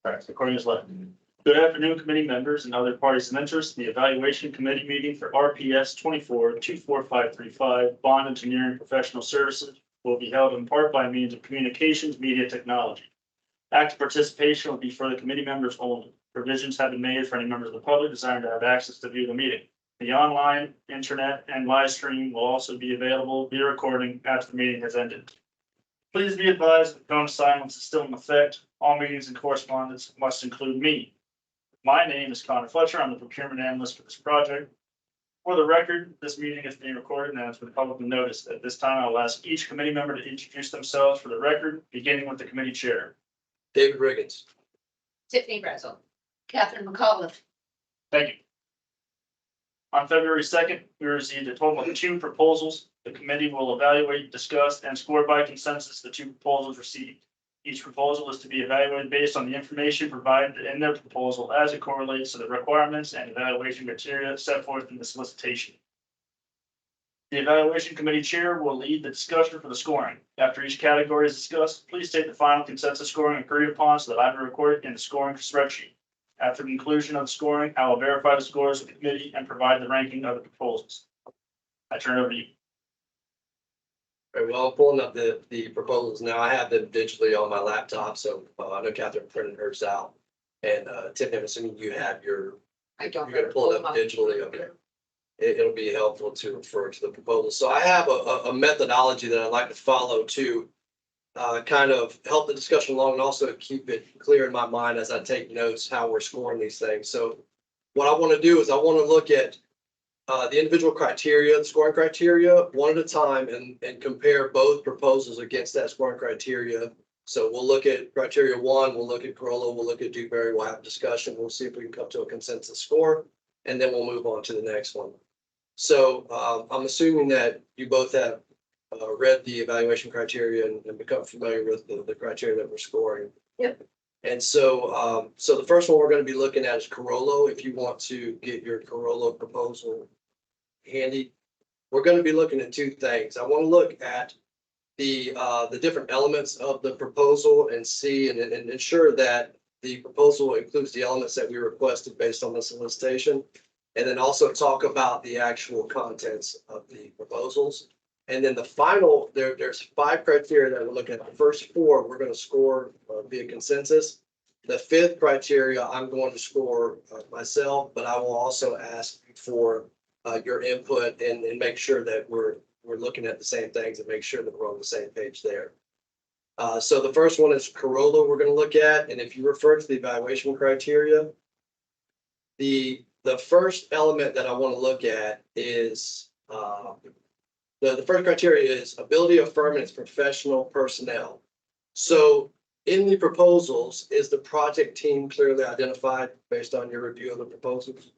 Correct. According as left. Good afternoon, committee members and other parties of interest. The evaluation committee meeting for RPS 24-24535 Bond Engineering Professional Services will be held in part by means of communications media technology. Active participation will be for the committee members only. Provisions have been made for any members of the public desiring to have access to view the meeting. The online, internet, and live stream will also be available via recording after the meeting has ended. Please be advised that the tone of silence is still in effect. All meetings and correspondence must include me. My name is Connor Fletcher. I'm the procurement analyst for this project. For the record, this meeting is being recorded and has been publicly noticed. At this time, I will ask each committee member to introduce themselves for the record, beginning with the committee chair. David Riggins. Tiffany Brazel. Catherine McAuliffe. Thank you. On February 2nd, we received a total of 2 proposals. The committee will evaluate, discuss, and score by consensus the 2 proposals received. Each proposal is to be evaluated based on the information provided in their proposal as it correlates to the requirements and evaluation criteria set forth in the solicitation. The evaluation committee chair will lead the discussion for the scoring. After each category is discussed, please state the final consensus scoring agreed upon so that I may record it in the scoring spreadsheet. After the conclusion of the scoring, I will verify the scores of the committee and provide the ranking of the proposals. I turn it over to you. Very well, I'm pulling up the proposals now. I have them digitally on my laptop, so I know Catherine printed hers out. And Tiffany, I'm assuming you have your, I don't. you're gonna pull it up digitally, okay. It'll be helpful to refer to the proposal. So I have a methodology that I'd like to follow to kind of help the discussion along and also keep it clear in my mind as I take notes how we're scoring these things. So what I want to do is I want to look at the individual criteria, the scoring criteria, one at a time and compare both proposals against that scoring criteria. So we'll look at criteria 1, we'll look at Corolla, we'll look at Dewberry, we'll have a discussion, we'll see if we can come to a consensus score, and then we'll move on to the next one. So I'm assuming that you both have read the evaluation criteria and become familiar with the criteria that we're scoring. Yep. And so, so the first one we're going to be looking at is Corolla. If you want to get your Corolla proposal handy, we're going to be looking at 2 things. I want to look at the different elements of the proposal and see and ensure that the proposal includes the elements that we requested based on the solicitation, and then also talk about the actual contents of the proposals. And then the final, there's 5 criteria that we're looking at. The first 4, we're going to score via consensus. The 5th criteria, I'm going to score myself, but I will also ask for your input and make sure that we're looking at the same things and make sure that we're on the same page there. So the first one is Corolla we're going to look at. And if you refer to the evaluation criteria, the first element that I want to look at is the first criteria is ability of firm and its professional personnel. So in the proposals, is the project team clearly identified based on your review of the proposals?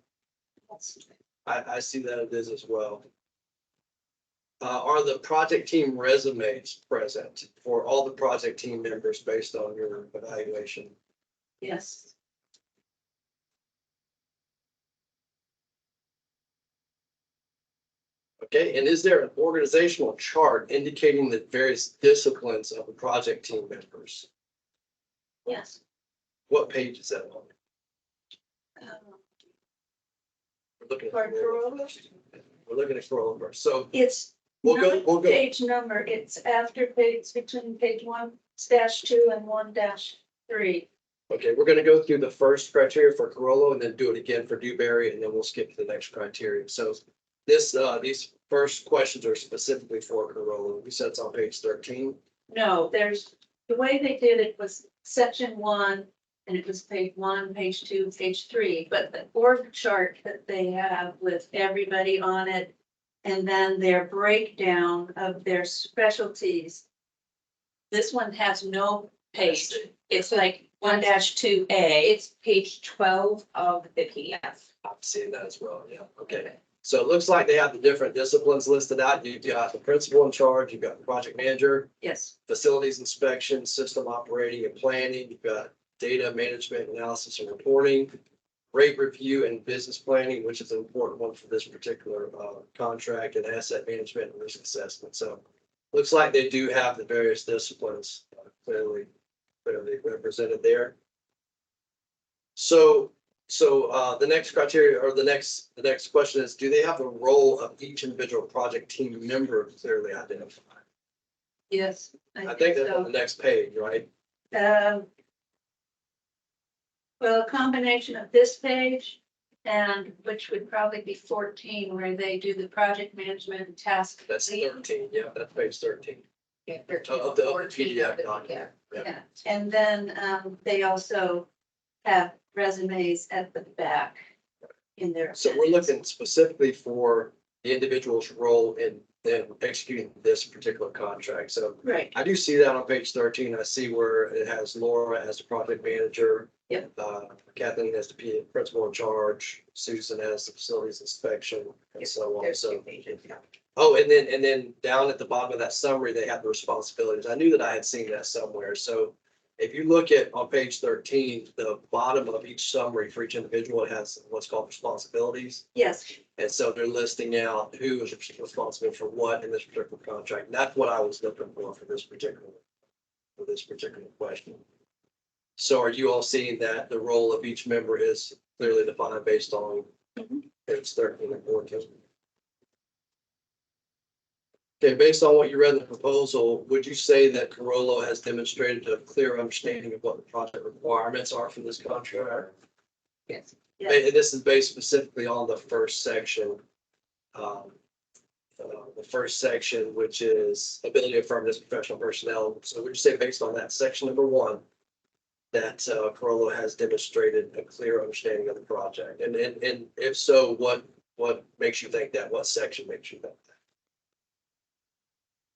I see that it is as well. Are the project team resumes present for all the project team members based on your evaluation? Yes. Okay, and is there an organizational chart indicating the various disciplines of the project team members? Yes. What page is that on? We're looking at Corolla? We're looking at Corolla first. So It's we'll not go. page number, it's after page, between page 1-2 and 1-3. Okay, we're going to go through the first criteria for Corolla and then do it again for Dewberry, and then we'll skip to the next criteria. So this these first questions are specifically for Corolla. We said it's on page 13. No, there's, the way they did it was section 1, and it was page 1, page 2, page 3, but the org chart that they have with everybody on it, and then their breakdown of their specialties. This one has no page. It's like 1-2A. It's page 12 of the PDF. I'm seeing that as well. Yeah. Okay. So it looks like they have the different disciplines listed out. You've got the principal in charge, you've got the project manager, Yes. facilities inspection, system operating and planning, you've got data management, analysis and reporting, rate review and business planning, which is an important one for this particular contract, and asset management and risk assessment. So looks like they do have the various disciplines clearly represented there. So, the next criteria or the next question is, do they have the role of each individual project team member clearly identified? Yes. I think that's on the next page, right? Well, a combination of this page and which would probably be 14, where they do the project management and task. That's lead. 13, yeah, that's page 13. Yeah, Of the 14 PDF of the document. Yeah, and then they also have resumes at the back in their. So we're appendix. looking specifically for the individual's role in them executing this particular contract. So Right, I do see that on page 13. I see where it has Laura as the project manager. Yep. Kathleen as the principal in charge, Susan as the facilities inspection, and so on. There's So, 2 pages, yeah. oh, and then down at the bottom of that summary, they have the responsibilities. I knew that I had seen that somewhere. So if you look at on page 13, the bottom of each summary for each individual has what's called responsibilities. yes, And so they're listing out who is responsible for what in this particular contract. And that's what I was looking for this particular question. So are you all seeing that the role of each member is clearly defined based on Mhm. page 13 and 14? Okay, based on what you read in the proposal, would you say that Carollo has demonstrated a clear understanding of what the project requirements are for this contract? Yes. Yeah. And this is based specifically on the first section. The first section, which is ability to affirm this professional personnel. So would you say based on that section number 1, that Carollo has demonstrated a clear understanding of the project? And if so, what makes you think that? What section makes you think that?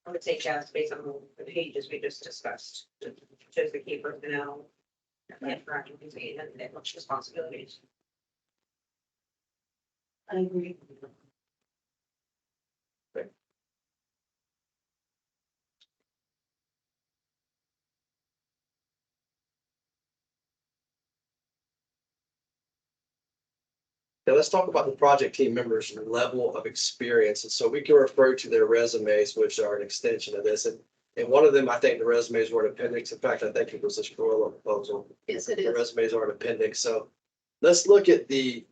I would say just based on the pages we just discussed, just the key personnel. And for occupancy and then much responsibilities. I agree. Now let's talk about the project team members' level of experience. And so we can refer to their resumes, which are an extension of this. And one of them, I think the resumes were an appendix. In fact, I think it was this Carollo proposal. Yes, it The is. resumes are an appendix. So let's look at the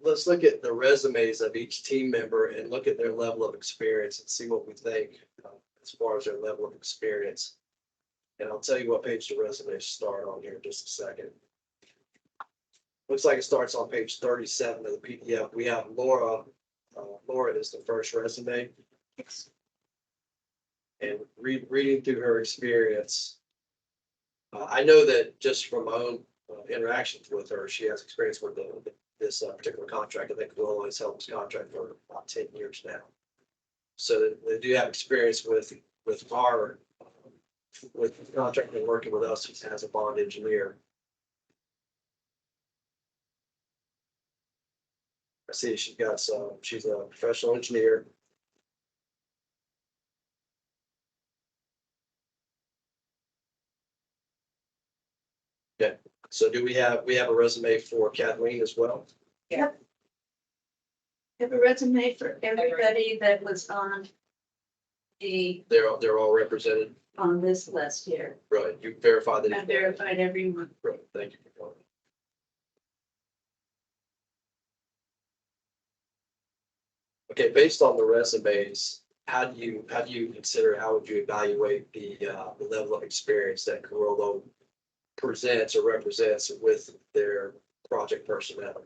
resumes of each team member and look at their level of experience and see what we think as far as their level of experience. And I'll tell you what page the resumes start on here in just a second. Looks like it starts on page 37 of the PDF. We have Laura. Laura is the first resume. And reading through her experience, I know that just from my own interactions with her, she has experience with this particular contract. I think Carollo has held this contract for about 10 years now. So they do have experience with our with the contractor working with us as a bond engineer. I see she's a professional engineer. Okay, so do we have a resume for Kathleen as well? Yep. Have a resume for everybody that was on They're all represented, on this list here. right? You verified that. I verified everyone. Right, thank you for calling. Okay, based on the resumes, how would you evaluate the level of experience that Carollo presents or represents with their project personnel?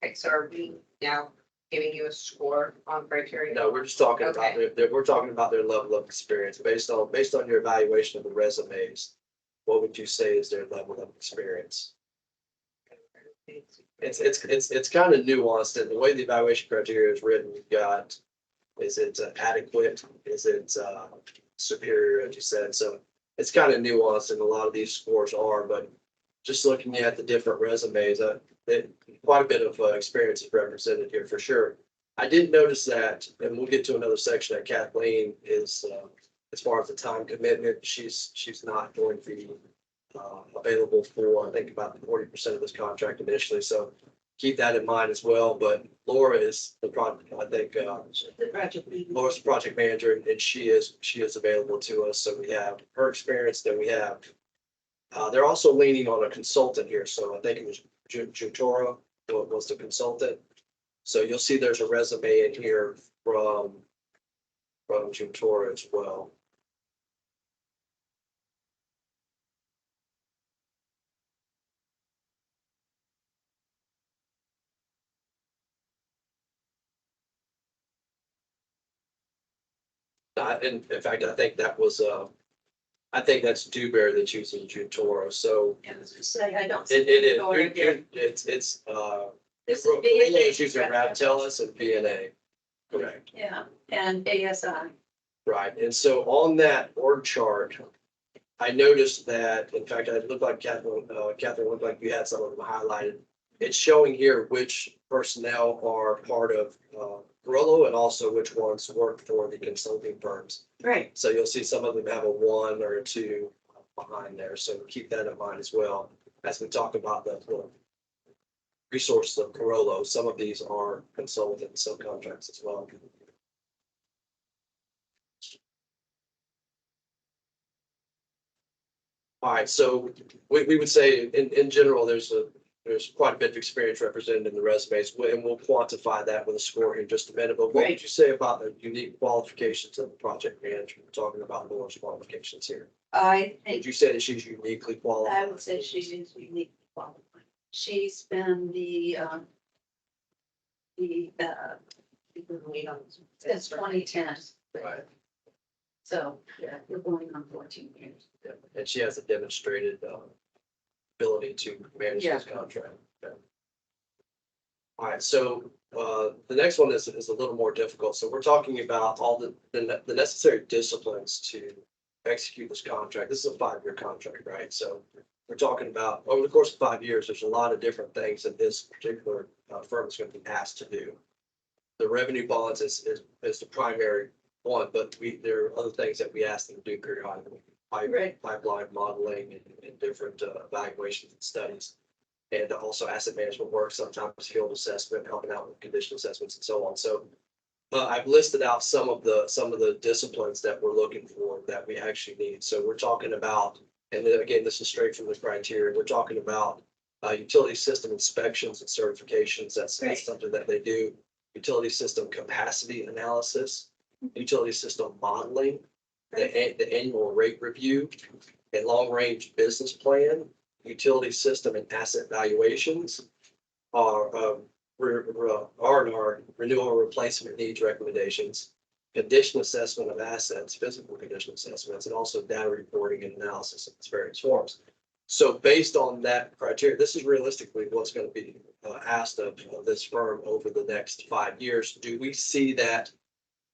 Okay, so are we now giving you a score on criteria? No, we're just talking about we're talking about their level of experience based on your evaluation of the resumes. What would you say is their level of experience? It's kind of nuanced, and the way the evaluation criteria is written, you've got, is it adequate? Is it superior, as you said? So it's kind of nuanced, and a lot of these scores are, but just looking at the different resumes, quite a bit of experience is represented here for sure. I did notice that, and we'll get to another section that Kathleen is, as far as the time commitment, she's not going to be available for, I think, about 40% of this contract initially. So keep that in mind as well. But Laura is the project, I think, The project lead. Laura's the project manager, and she is available to us. So we have her experience, then we have, they're also leaning on a consultant here. So I think it was Jutora was the consultant. So you'll see there's a resume in here from Jutora as well. And in fact, I think that was, I think that's Dewberry that's using Jutora. So I was gonna say, I don't. it see is, Jutora here. it's, This is Corolla VNA. is using Ravtelis and VNA. Correct. Yeah, and ASI. Right, and so on that org chart, I noticed that, in fact, it looked like Catherine looked like you had some of them highlighted. It's showing here which personnel are part of Corolla and also which ones work for the consulting firms. Right. So you'll see some of them have a 1 or a 2 behind there, so keep that in mind as well. As we talk about the resources of Corolla, some of these are consultant subcontracts as well. All right, so we would say in general, there's quite a bit of experience represented in the resumes, and we'll quantify that with a score here in just a minute. But what would you say about the unique qualifications of the project manager? We're talking about Laura's qualifications here. I Would think, you say that she's uniquely I qualified? would say she is uniquely qualified. She's been since 2010. Right, So, yeah, we're going on 14 years. yeah. And she has a demonstrated ability to manage this contract. Okay. All right, so the next one is a little more difficult. So we're talking about all the necessary disciplines to execute this contract. This is a 5-year contract, right? So we're talking about over the course of 5 years, there's a lot of different things that this particular firm is going to be asked to do. The revenue bonds is the primary one, but there are other things that we ask them to do periodically. Right. Pipeline modeling and different evaluations and studies. And also asset management work, sometimes field assessment, helping out with condition assessments and so on. So I've listed out some of the disciplines that we're looking for that we actually need. So we're talking about, and then again, this is straight from the criteria, we're talking about utility system inspections and certifications. That's something that they do. Utility system capacity analysis, utility system modeling, the annual rate review, and long-range business plan, utility system and asset valuations, R&R renewal and replacement needs recommendations, condition assessment of assets, physical condition assessments, and also data reporting and analysis in its various forms. So based on that criteria, this is realistically what's going to be asked of this firm over the next 5 years. Do we see that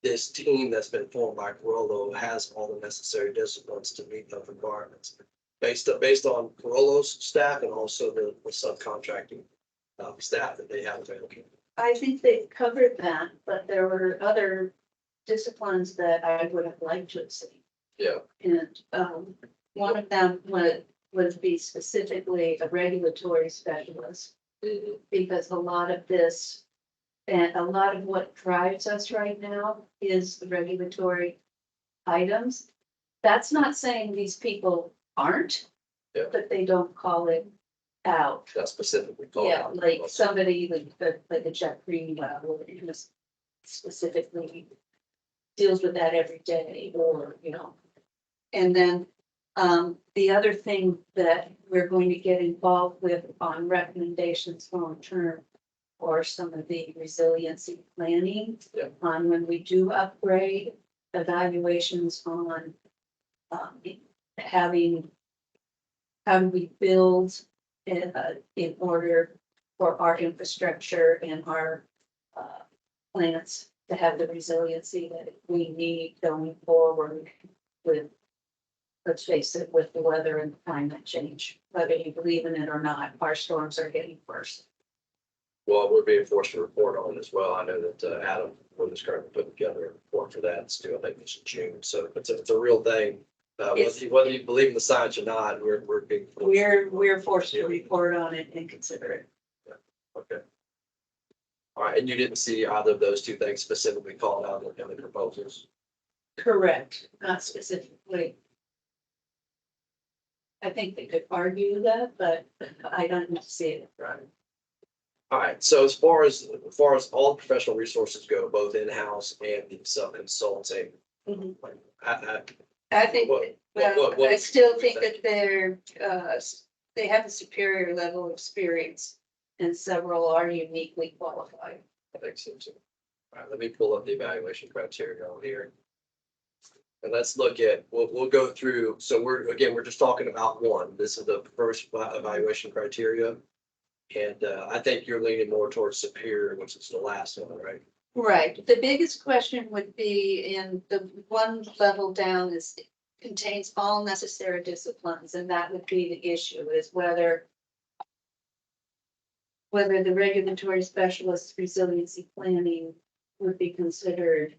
this team that's been formed by Corolla has all the necessary disciplines to meet those requirements based on Corolla's staff and also the subcontracting staff that they have available? I think they've covered that, but there were other disciplines that I would have liked to have seen. Yeah. And one of them would be specifically a regulatory specialist. Because a lot of this, and a lot of what drives us right now is the regulatory items. That's not saying these people aren't, but they don't call it out. That's specifically called Yeah, out. like somebody like a Jeff Greenwell, who just specifically deals with that every day, or, you know. And then the other thing that we're going to get involved with on recommendations long term or some of the resiliency planning on when we do upgrade, evaluations on having, how do we build in order for our infrastructure and our plants to have the resiliency that we need going forward with, let's face it, with the weather and climate change, whether you believe in it or not, our storms are getting worse. Well, we're being forced to report on it as well. I know that Adam was currently putting together a report for that. It's due, I think it's June. So it's a real thing. Whether you believe in the science or not, we're being We're forced to report on it and consider it. Okay. All right, and you didn't see either of those two things specifically called out in the proposals? Correct, not specifically. I think they could argue that, but I don't see it. All right, so as far as all professional resources go, both in-house and the sub-consulting. Mhm. I, I think, What- well, what- I still think that they have a superior level of experience and several are uniquely qualified. I think so too. All right, let me pull up the evaluation criteria on here. And let's look at, we'll go through, so we're just talking about one. This is the first evaluation criteria. And I think you're leaning more towards superior, which is the last one, right? Right. The biggest question would be in the one level down is contains all necessary disciplines, and that would be the issue is whether the regulatory specialist resiliency planning would be considered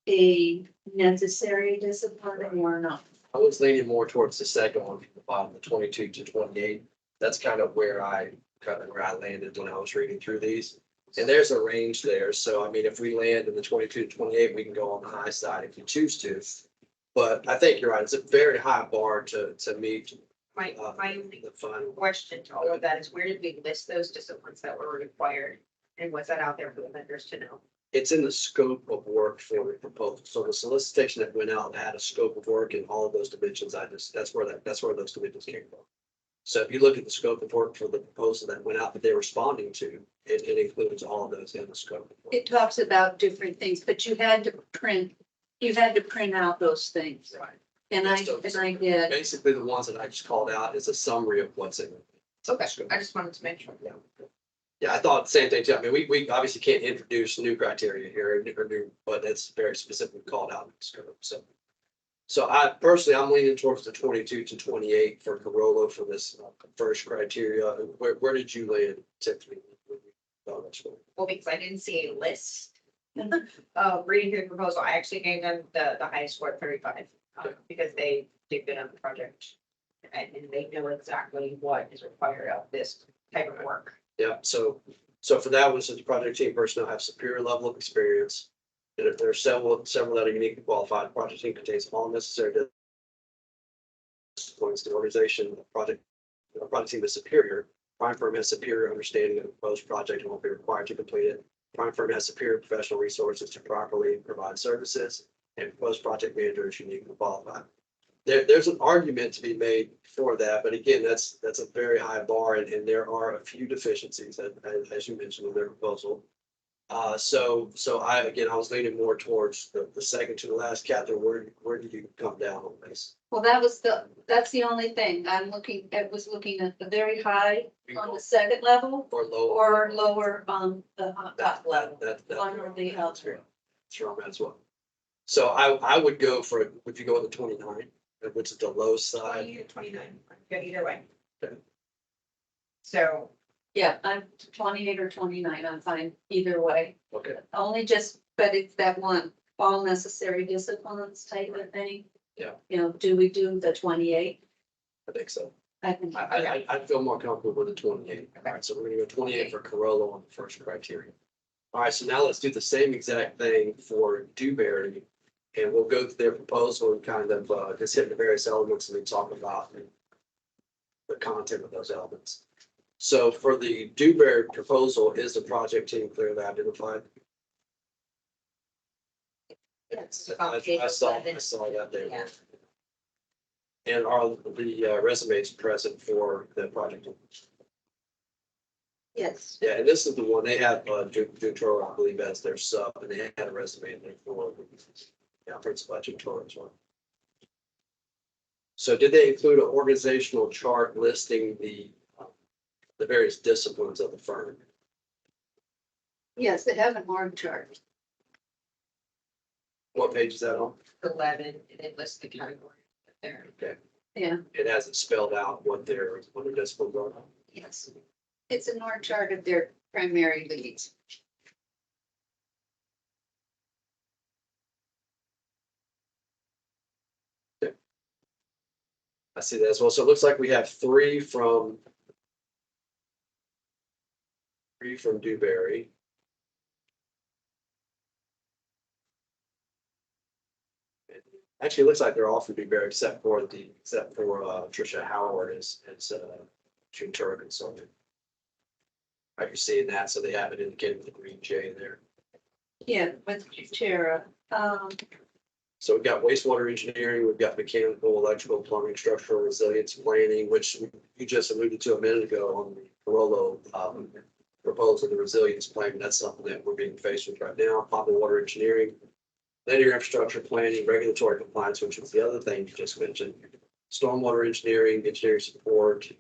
a necessary discipline or not. I was leaning more towards the second one from the bottom, the 22 to 28. That's kind of where I landed when I was reading through these. And there's a range there. So I mean, if we land in the 22 to 28, we can go on the high side if you choose to. But I think you're right. It's a very high bar to meet My only the final. question to all of that is where did we list those disciplines that were required? And was that out there for the vendors to know? It's in the scope of work for the proposal. So the solicitation that went out had a scope of work in all of those dimensions. That's where those dimensions came from. So if you look at the scope of work for the proposal that went out that they're responding to, it includes all of those in the scope of work. It talks about different things, but you had to print out those things. Right. And I did. Basically, the ones that I just called out is a summary of what's in it. Okay, I just wanted to make sure. Yeah. Yeah, I thought the same thing too. I mean, we obviously can't introduce new criteria here, but it's very specifically called out in the scope. So I personally, I'm leaning towards the 22 to 28 for Corolla for this first criteria. Where did you land, Tiffany? Well, because I didn't see a list. Reading through the proposal, I actually gave them the highest score, 35, because they did good on the project. And they know exactly what is required of this type of work. Yeah, so for that one, since the project team personnel have superior level of experience, and if there are several that are uniquely qualified, the project team contains all necessary disciplines. The organization, the project team is superior. Prime firm has superior understanding of the proposed project and will be required to complete it. Prime firm has superior professional resources to properly provide services, and proposed project manager is uniquely qualified. There's an argument to be made for that, but again, that's a very high bar, and there are a few deficiencies, as you mentioned in their proposal. So I was leaning more towards the second to the last. Catherine, where did you come down on this? Well, that's the only thing. I was looking at the very high on the second level Or low? or lower on the top level, That one or the other. that's wrong as well. So I would go for, if you go with the 29, which is the low 20 side. to 29, good either way. Okay. So, Yeah, I'm 28 or 29. I'm fine either way. Okay, Only just, but it's that one, all necessary disciplines type of thing. Yeah. You know, do we do the 28? I think so. I think. I feel more comfortable with the 28. All right, so we're gonna go 28 for Corolla on the first criteria. All right, so now let's do the same exact thing for Dewberry. And we'll go through their proposal and kind of just hit the various elements and then talk about the content of those elements. So for the Dewberry proposal, is the project team clearly identified? yes. I saw that there. Yeah. And are the resumes present for the project? Yes. Yeah, and this is the one, they have Jutro, I believe, as their sub, and they had a resume in there for, principal at Jutro as well. So did they include an organizational chart listing the various disciplines of the firm? Yes, they have an org chart. What page is that on? 11, and it lists the category there. Okay, Yeah, it hasn't spelled out what their disciplines are. yes. It's an org chart of their primary leads. I see that as well. So it looks like we have three from Dewberry. Actually, it looks like they're all from Dewberry except for Tricia Howard is June Turner consultant. Are you seeing that? So they have it indicated with the green J there. Yeah, with Tara. So we've got wastewater engineering, we've got mechanical, electrical, plumbing, structural resilience planning, which you just alluded to a minute ago on the Corollo proposal, the resilience plan. That's something that we're being faced with right now. Potable water engineering, linear infrastructure planning, regulatory compliance, which was the other thing you just mentioned. Stormwater engineering, engineering support,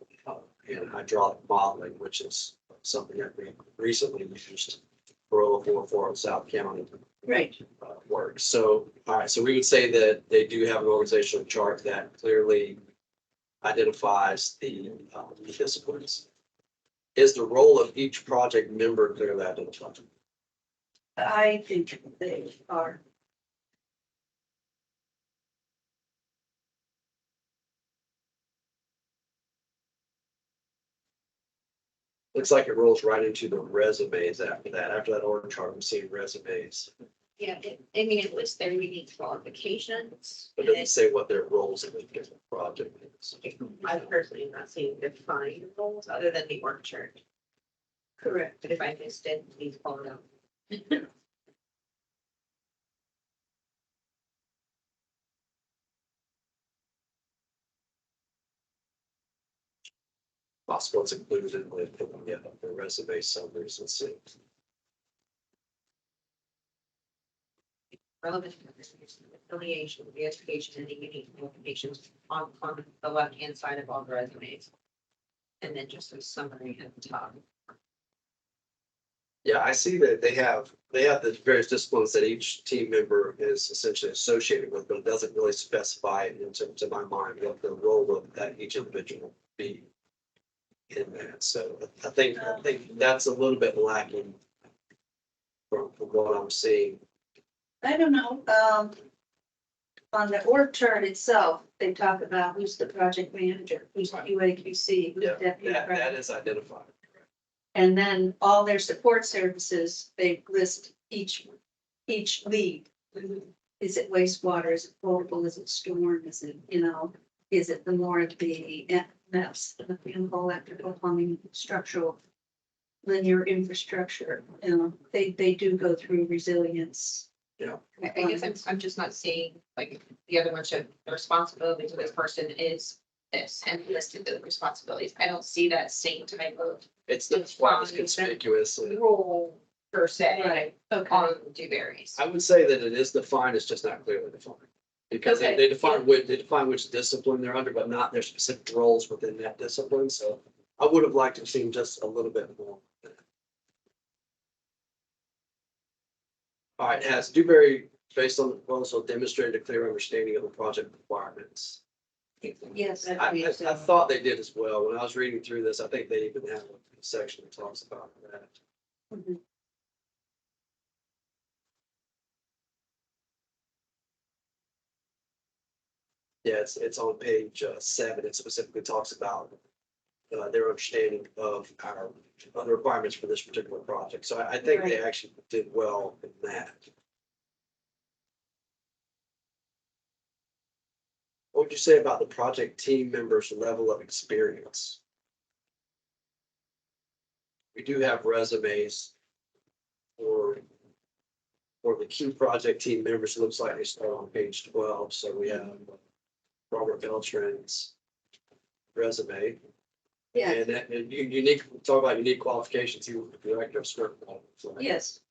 and hydraulic modeling, which is something that we recently used for 044 in South County. Right. Works. So, all right, so we would say that they do have an organizational chart that clearly identifies the disciplines. Is the role of each project member clearly identified? I think they are. Looks like it rolls right into the resumes after that. After that org chart, I'm seeing resumes. Yeah, I mean, it lists their unique qualifications. But it doesn't say what their roles in the different project is. I personally am not seeing defined roles other than the org chart, Correct. but if I missed it, please call it out. Possible it's included in the resume summaries. Let's see. Relevant affiliation, the education, and the unique qualifications on the left-hand side of all the resumes. And then just a summary at the top. Yeah, I see that they have the various disciplines that each team member is essentially associated with, but it doesn't really specify it to my mind what the role of that each individual be in that. So I think that's a little bit lacking from what I'm seeing. I don't know, on the org chart itself, they talk about who's the project manager, who's QA/QC, who's Yeah, deputy. that is identified. And then all their support services, they list each lead. Is it wastewater, is it potable, is it storm, is it, is it the more of the MES, the mechanical, electrical, plumbing, structural, linear infrastructure, they do go through resilience. I guess I'm just not seeing, like, the other bunch of the responsibilities of this person is this and listed the responsibilities. I don't see that same type of It's not quite as conspicuous. role per se Right, okay. on Dewberry's. I would say that it is defined, it's just not clearly defined. Because Okay. they define which discipline they're under, but not their specific roles within that discipline. So I would have liked to have seen just a little bit more. All right, has Dewberry, based on the proposal, demonstrated a clear understanding of the project requirements? Yes. I thought they did as well. When I was reading through this, I think they even have a section that talks about that. Mhm. Yeah, it's on page 7. It specifically talks about their understanding of the requirements for this particular project. So I think they actually did well in that. What would you say about the project team members' level of experience? We do have resumes for the key project team members. It looks like they start on page 12. So we have Robert Beltran's resume. Yeah, And unique, talk about unique qualifications. He was the director of script development. yes,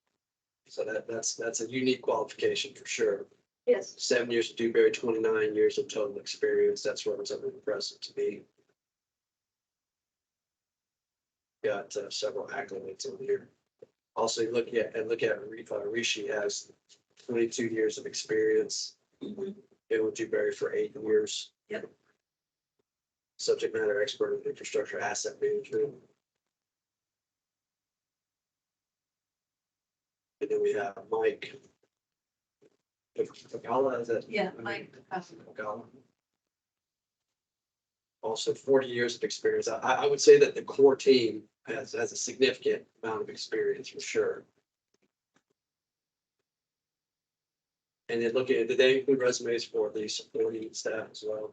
So that's a unique qualification for sure. yes. 7 years at Dewberry, 29 years of total experience. That's relatively impressive to me. Got several accolades in here. Also, look at Rishi has 22 years of experience. Mhm. Been with Dewberry for 8 years. Yep. Subject matter expert in infrastructure asset management. And then we have Mike. Pagala, is that? Yeah, Mike. Pagala. Also 40 years of experience. I would say that the core team has a significant amount of experience for sure. And then looking at, did they include resumes for the supporting staff as well?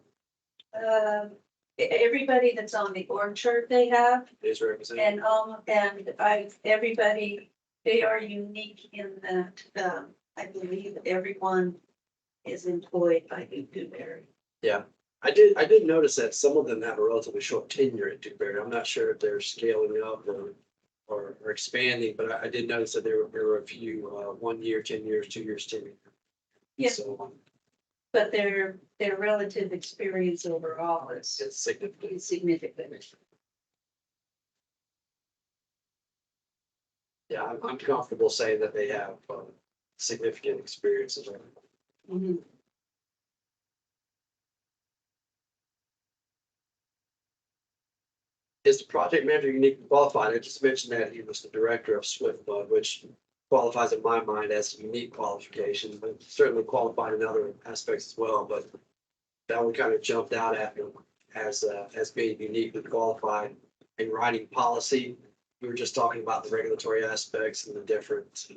Everybody that's on the org chart they have, Is represented? and everybody, they are unique in that, I believe everyone is employed by Dewberry. I did notice that some of them have a relatively short tenure at Dewberry. I'm not sure if they're scaling up or expanding, but I did notice that there were a few, 1 year, 10 years, 2 years tenure. Yeah. So But their relative experience overall it's is significant. significant. Yeah, I'm comfortable saying that they have significant experience as well. Mhm. Is the project manager uniquely qualified? I just mentioned that he was the director of SwiftBud, which qualifies in my mind as a unique qualification, but certainly qualified in other aspects as well. But that one kind of jumped out at him as being uniquely qualified in writing policy. We were just talking about the regulatory aspects and the different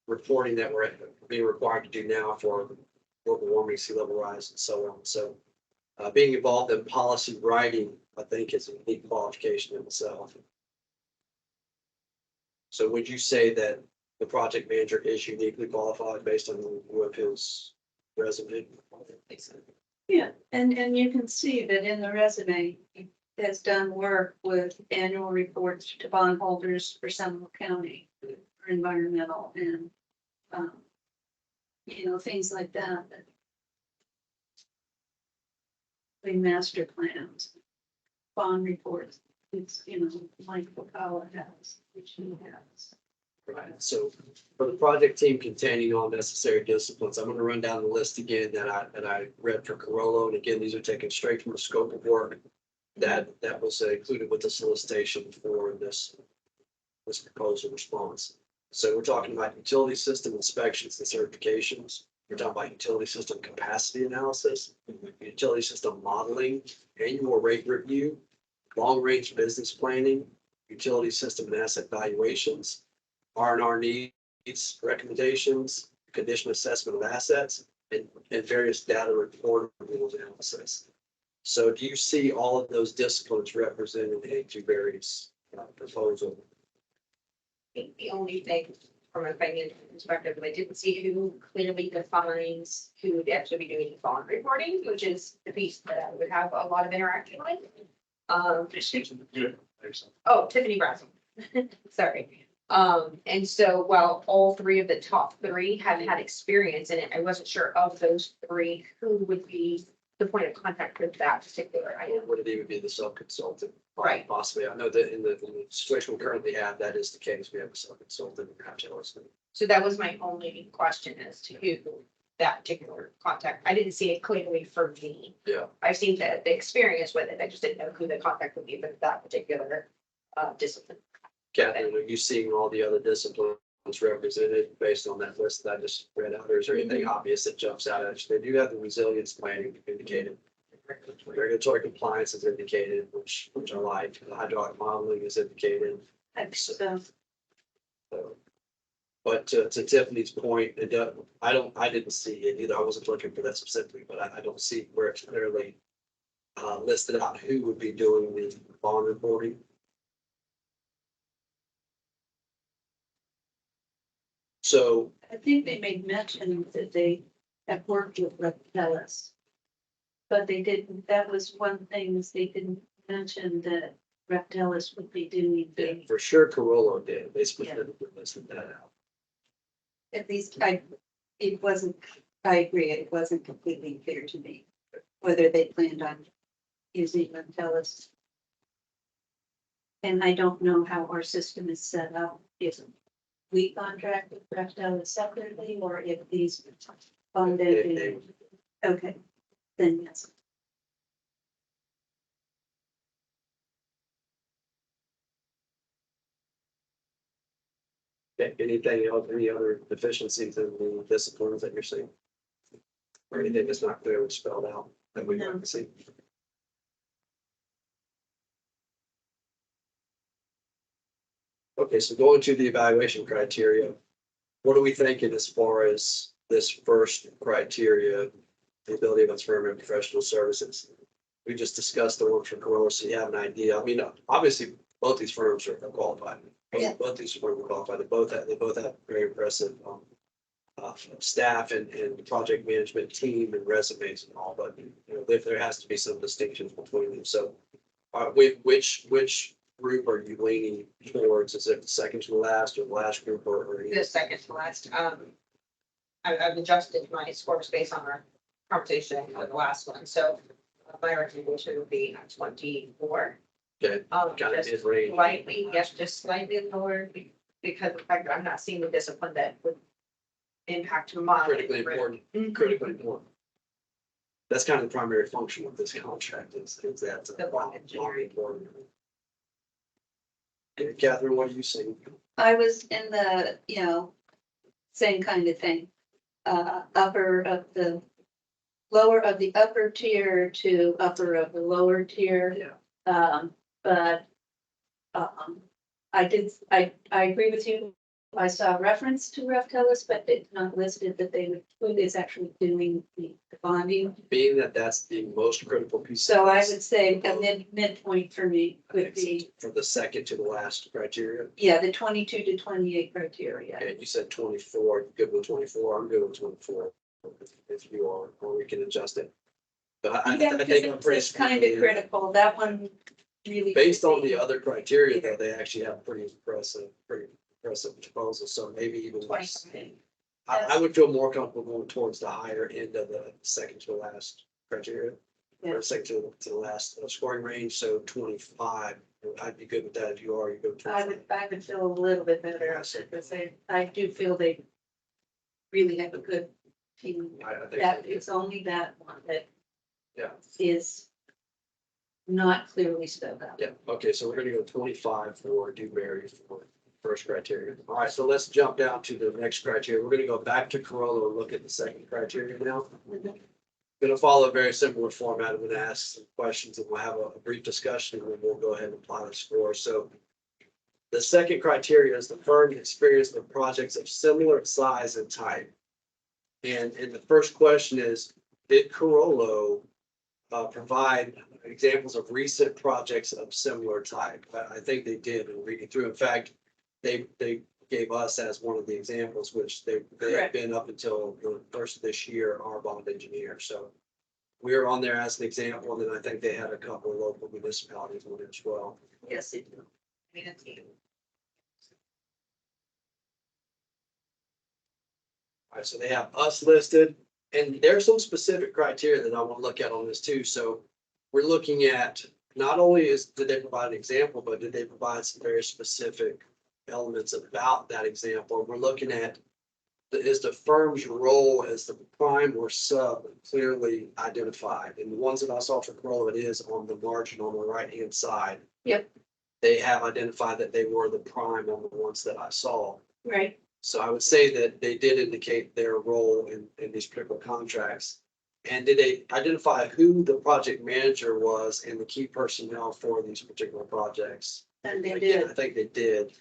reporting that we're being required to do now for global warming, sea level rise, and so on. So being involved in policy writing, I think, is a unique qualification in itself. So would you say that the project manager is uniquely qualified based on the review of his resume? Yeah, and you can see that in the resume, he has done work with annual reports to bondholders for Seminole County for environmental and, things like that. The master plans, bond reports, it's, Mike Pocalla has, which he has. Right, so for the project team containing all necessary disciplines, I'm gonna run down the list again that I read for Carollo, and again, these are taken straight from the scope of work that was included with the solicitation for this proposal response. So we're talking about utility system inspections and certifications. We're talking about utility system capacity analysis, utility system modeling, annual rate review, long-range business planning, utility system and asset valuations, R&R needs recommendations, condition assessment of assets, and various data report analysis. So do you see all of those disciplines represented in Dewberry's proposal? I think the only thing from a financial perspective, I didn't see who clearly defines who would actually be doing bond reporting, which is the piece that I would have a lot of interaction with. It seems to be good. There's Oh, Tiffany Brazel. Sorry. And so while all three of the top three have had experience in it, I wasn't sure of those three who would be the point of contact for that particular item. Would it even be the sub-consultant? Right. Possibly. I know that in the situation we currently have, that is the case. We have a sub-consultant. So that was my only question as to who that particular contact. I didn't see it clearly for me. Yeah. I've seen the experience with it. I just didn't know who the contact would be for that particular discipline. Catherine, are you seeing all the other disciplines represented based on that list that I just read out? Or is there anything obvious that jumps out at you? They do have the resilience planning indicated. Regulatory compliance is indicated, which I like. The hydraulic modeling is indicated. So, So, but to Tiffany's point, I didn't see it either. I wasn't looking for that specifically, but I don't see where it's clearly listed out who would be doing the bond reporting. So I think they made mention that they have worked with Reptelis. But they didn't, that was one thing, they didn't mention that Reptelis would be doing yeah, the, for sure Carollo did. They specifically listed that out. at least it wasn't, I agree, it wasn't completely clear to me whether they planned on using Reptelis. And I don't know how our system is set up, if we contract with Reptelis separately, or if these funded. Okay, then yes. Okay, anything else, any other deficiencies in the disciplines that you're seeing? Or anything that's not clearly spelled out that we'd like to see? Okay, so going to the evaluation criteria, what are we thinking as far as this first criteria, the ability of its firm and professional services. We just discussed the one for Corolla, so you have an idea. I mean, obviously, both these firms are qualified. Yeah. Both these firms are qualified. They both have very impressive staff and project management team and resumes and all, but you know, there has to be some distinctions between them. So which group are you leaning towards? Is it the second to the last or the last group or The second to last, I've adjusted my scores based on our conversation for the last one, so my recommendation would be 24. okay, kind of Just mid-range? slightly, yes, just slightly lower because of the fact that I'm not seeing the discipline that would impact my. Critically important, critically important. That's kind of the primary function of this contract is that. The law engineering. important. Okay, Catherine, what are you saying? I was in the, same kind of thing. Lower of the upper tier to upper of the lower tier. Yeah. But I agree with you. I saw reference to Ref-Telus, but it's not listed that who is actually doing the bonding. Being that that's the most critical piece. So of I this, would say a midpoint for me would be, from the second to the last criteria. the 22 to 28 criteria. Okay, you said 24, you good with 24, I'm good with 24. If you are, or we can adjust it. But I Yeah, think I'm pretty. it's kind of critical. That one really. Based on the other criteria, though, they actually have pretty impressive proposals, so maybe even less. 25. I would feel more comfortable going towards the higher end of the second to last criteria. Yeah. Or second to the last scoring range, so 25, I'd be good with that if you are, you go. I would feel a little bit better because I do feel they really have a good team. I think That so. it's only that one that Yeah. is not clearly spelled out. Yeah, okay, so we're gonna go 25 for Dewberry for first criteria. All right, so let's jump down to the next criteria. We're gonna go back to Corolla and look at the second criteria now. Gonna follow a very similar format. I'm gonna ask some questions and we'll have a brief discussion and then we'll go ahead and apply the score. So the second criteria is the firm experience with projects of similar size and type. And the first question is, did Corolla provide examples of recent projects of similar type? I think they did in reading through. In fact, they gave us as one of the examples, which they have Correct. been up until the first of this year, our bond engineer. So we are on there as an example, and then I think they had a couple of local municipalities on it as well. Yes, it do. I mean, it's even. All right, so they have us listed, and there's some specific criteria that I want to look at on this too. So we're looking at not only did they provide an example, but did they provide some very specific elements about that example? And we're looking at is the firm's role as the prime or sub clearly identified? And the ones that I saw for Corolla, it is on the margin on the right-hand side. Yep. They have identified that they were the prime on the ones that I saw. Right. So I would say that they did indicate their role in these particular contracts. And did they identify who the project manager was and the key personnel for these particular projects? And they Again, did. I think they did.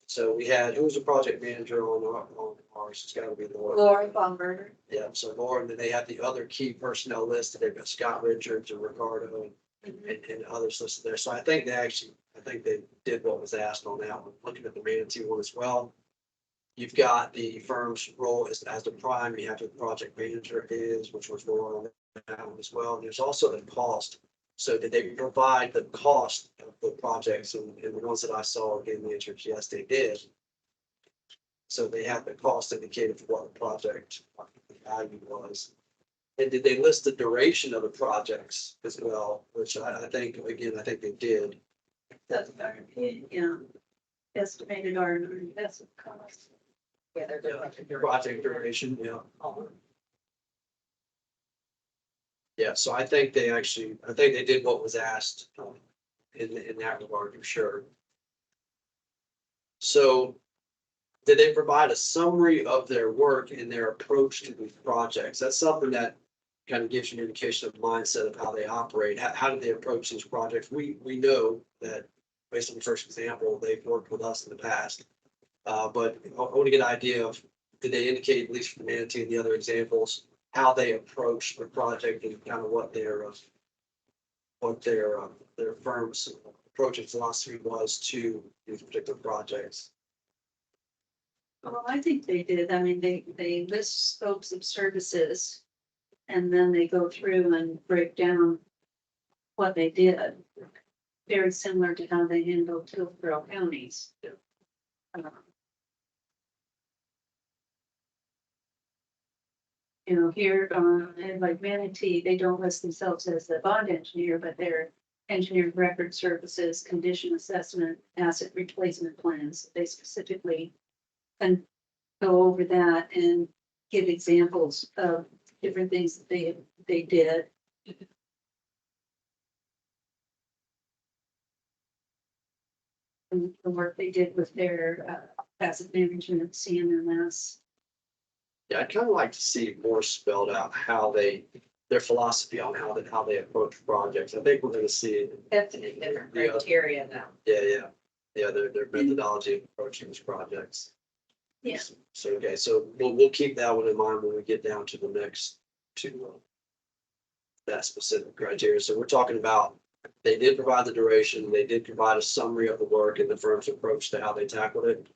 So we had, who was the project manager on ours? It's gotta be Laura. Laura Baumberger. Yeah, so Laura, and then they had the other key personnel listed. They've got Scott Richards and Ricardo and others listed there. So I think they did what was asked on that one. Looking at the Manatee one as well. You've got the firm's role as the prime, you have the project manager is, which was Laura on that one as well. And there's also the cost. So did they provide the cost of the projects and the ones that I saw, again, the answer is yes, they did. So they have the cost indicated for what the project value was. And did they list the duration of the projects as well, which I think, again, I think they did. That's our, estimated our investment cost. Yeah, they're doing. Project duration, yeah. Yeah, so I think they did what was asked in that regard for sure. So did they provide a summary of their work and their approach to these projects? That's something that kind of gives you an indication of the mindset of how they operate. How did they approach these projects? We know that based on the first example, they've worked with us in the past. But I want to get an idea of, did they indicate, at least for Manatee and the other examples, how they approached the project and kind of what their firm's approach and philosophy was to these particular projects? Well, I think they did. I mean, they list scopes of services. And then they go through and break down what they did. Very similar to how they handled Hillsborough counties. Here, and like Manatee, they don't list themselves as the bond engineer, but they're engineering record services, condition assessment, asset replacement plans. They specifically can go over that and give examples of different things that they did. And the work they did with their asset management, CMMS. Yeah, I'd kind of like to see more spelled out how their philosophy on how they approach projects. I think we're going to see it. That's a different Yeah. criteria now. Yeah, their methodology of approaching these projects. Yeah. So, okay, so we'll keep that one in mind when we get down to the next to that specific criteria. So we're talking about, they did provide the duration, they did provide a summary of the work and the firm's approach to how they tackled it.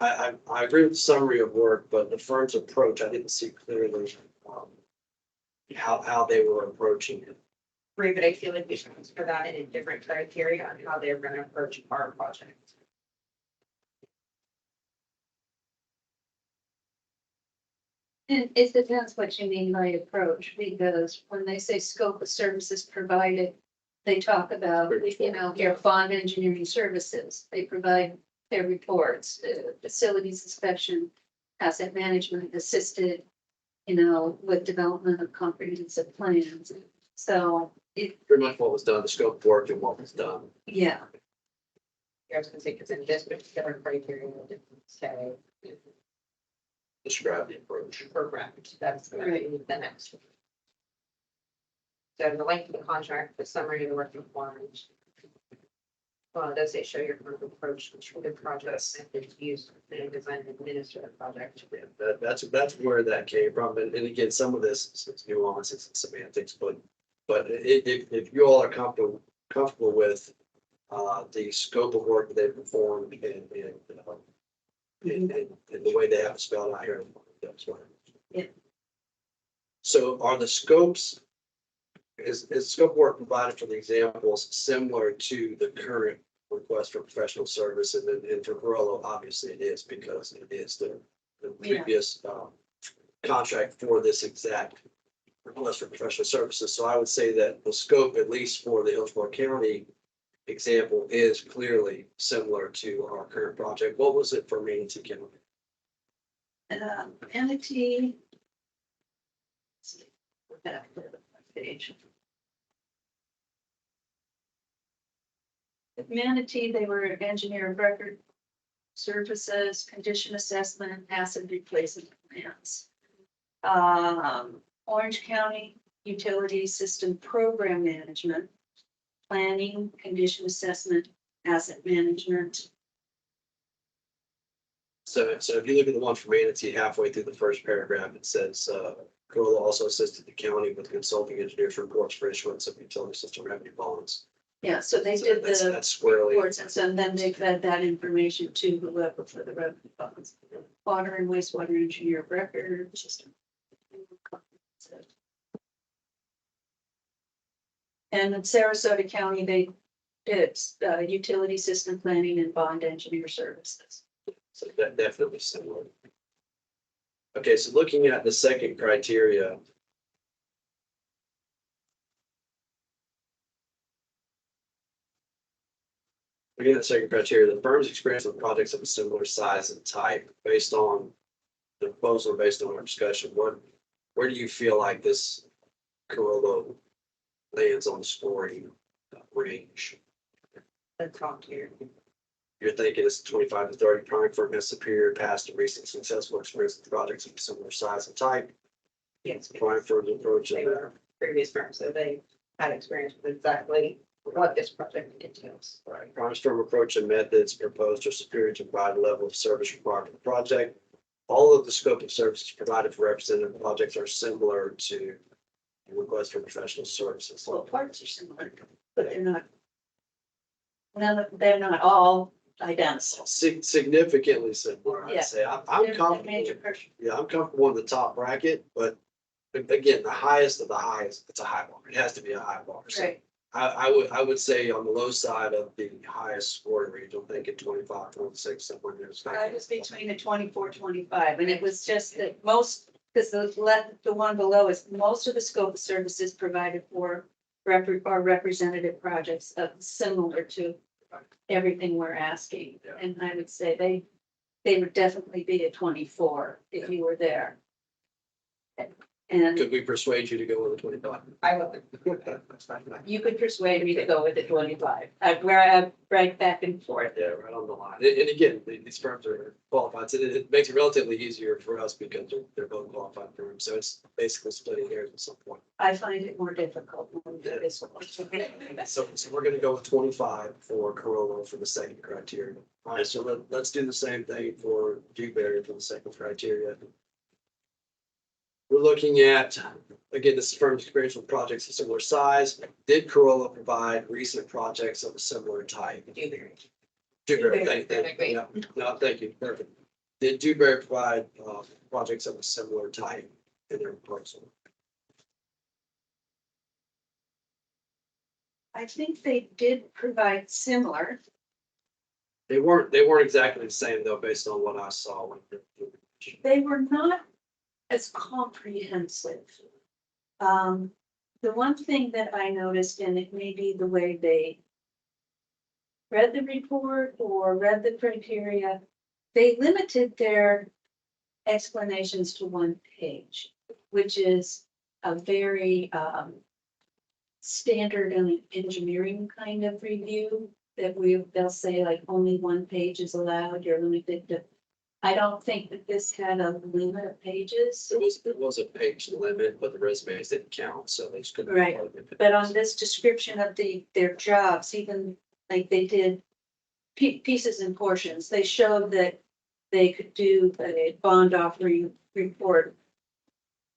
I agree with the summary of work, but the firm's approach, I didn't see clearly how they were approaching it. Agree, but I feel like we should for that in a different criteria on how they're gonna approach our project. And it depends what you mean by approach, because when they say scope of services provided, they talk about, their bond engineering services. They provide their reports, facilities inspection, asset management assisted, with development of comprehensive plans. So Pretty much what was done, the scope of work and what was done. yeah, I was gonna say, because in this particular criteria, it didn't say Describe the approach. correct, that's gonna be the next one. So the length of the contract, the summary of the work performed. Well, it does say show your current approach to the projects and its use and design and administer the project. Yeah, that's where that came from. And again, some of this is nuances and semantics, but if you all are comfortable with the scope of work that they performed and the way they have it spelled out here, that's fine. Yeah. So are the scopes, is scope of work provided for the examples similar to the current request for professional service? And then for Corello, obviously it is, because it is the previous contract for this exact request for professional services. So I would say that the scope, at least for the Hillsborough County example, is clearly similar to our current project. What was it for Manatee County? Manatee. Let's see, look at the page. At Manatee, they were engineer of record services, condition assessment, asset replacement plans. Orange County Utility System Program Management, planning, condition assessment, asset management. So if you look at the one for Manatee, halfway through the first paragraph, it says, Corello also assisted the county with consulting engineers reports for issuance of utility system revenue bonds. Yeah, so they So did that's the squarely. reports, and so then they fed that information to whoever for the revenue bonds. Water and wastewater engineer of record system. And in Sarasota County, they did utility system planning and bond engineer services. So that definitely similar. Okay, so looking at the second criteria. Looking at the second criteria, the firm's experience with projects of a similar size and type, based on the proposal, based on our discussion, where do you feel like this Corello lands on the scoring range? The top tier. You're thinking it's 25 to 30. Prime firm has superior past and recent successful experience with projects of a similar size and type. Yes, Prime firm's approach. they were previous firms, so they had experience with exactly what this project entails. Right. Prime's firm approach and methods proposed are superior to provide a level of service required for the project. all of the scope of services provided for representative projects are similar to request for professional services. Well, parts are similar, but they're not. They're not all identical. Significantly similar, I'd Yeah. say. I'm They're comfortable. major person. Yeah, I'm comfortable in the top bracket, but again, the highest of the highest, it's a high bar. It has to be a high bar. So Right, I would say on the low side of the highest scoring range, I'm thinking 25, 26, somewhere in there. I was between the 24, 25, and it was just that most, because the one below is, most of the scope of services provided for are representative projects similar to everything we're asking. Yeah. And I would say they would definitely be a 24 if you were there. And Could we persuade you to go with a 25? I will. you could persuade me to go with the 25. I'd right back and forth. Yeah, right on the line. And again, these firms are qualified, so it makes it relatively easier for us because they're both qualified firms. So it's basically splitting hairs at some point. I find it more difficult when we do this one. So we're gonna go with 25 for Corolla for the second criteria. All right, so let's do the same thing for Dewberry for the second criteria. We're looking at, again, this is firm's experience with projects of similar size. Did Corolla provide recent projects of a similar type? Dewberry. Dewberry, Dewberry, thank you. Yeah, no, thank you, perfect. Did Dewberry provide projects of a similar type in their proposal? I think they did provide similar. They weren't exactly the same though, based on what I saw. When They were not as comprehensive. The one thing that I noticed, and it may be the way they read the report or read the criteria, they limited their explanations to one page, which is a very standard and engineering kind of review that they'll say like only one page is allowed, you're limited to. I don't think that this had a limit of pages. there was a page limit, but the resumes didn't count, so they just couldn't. Right. But on this description of their jobs, even like they did pieces and portions, they showed that they could do a bond offering report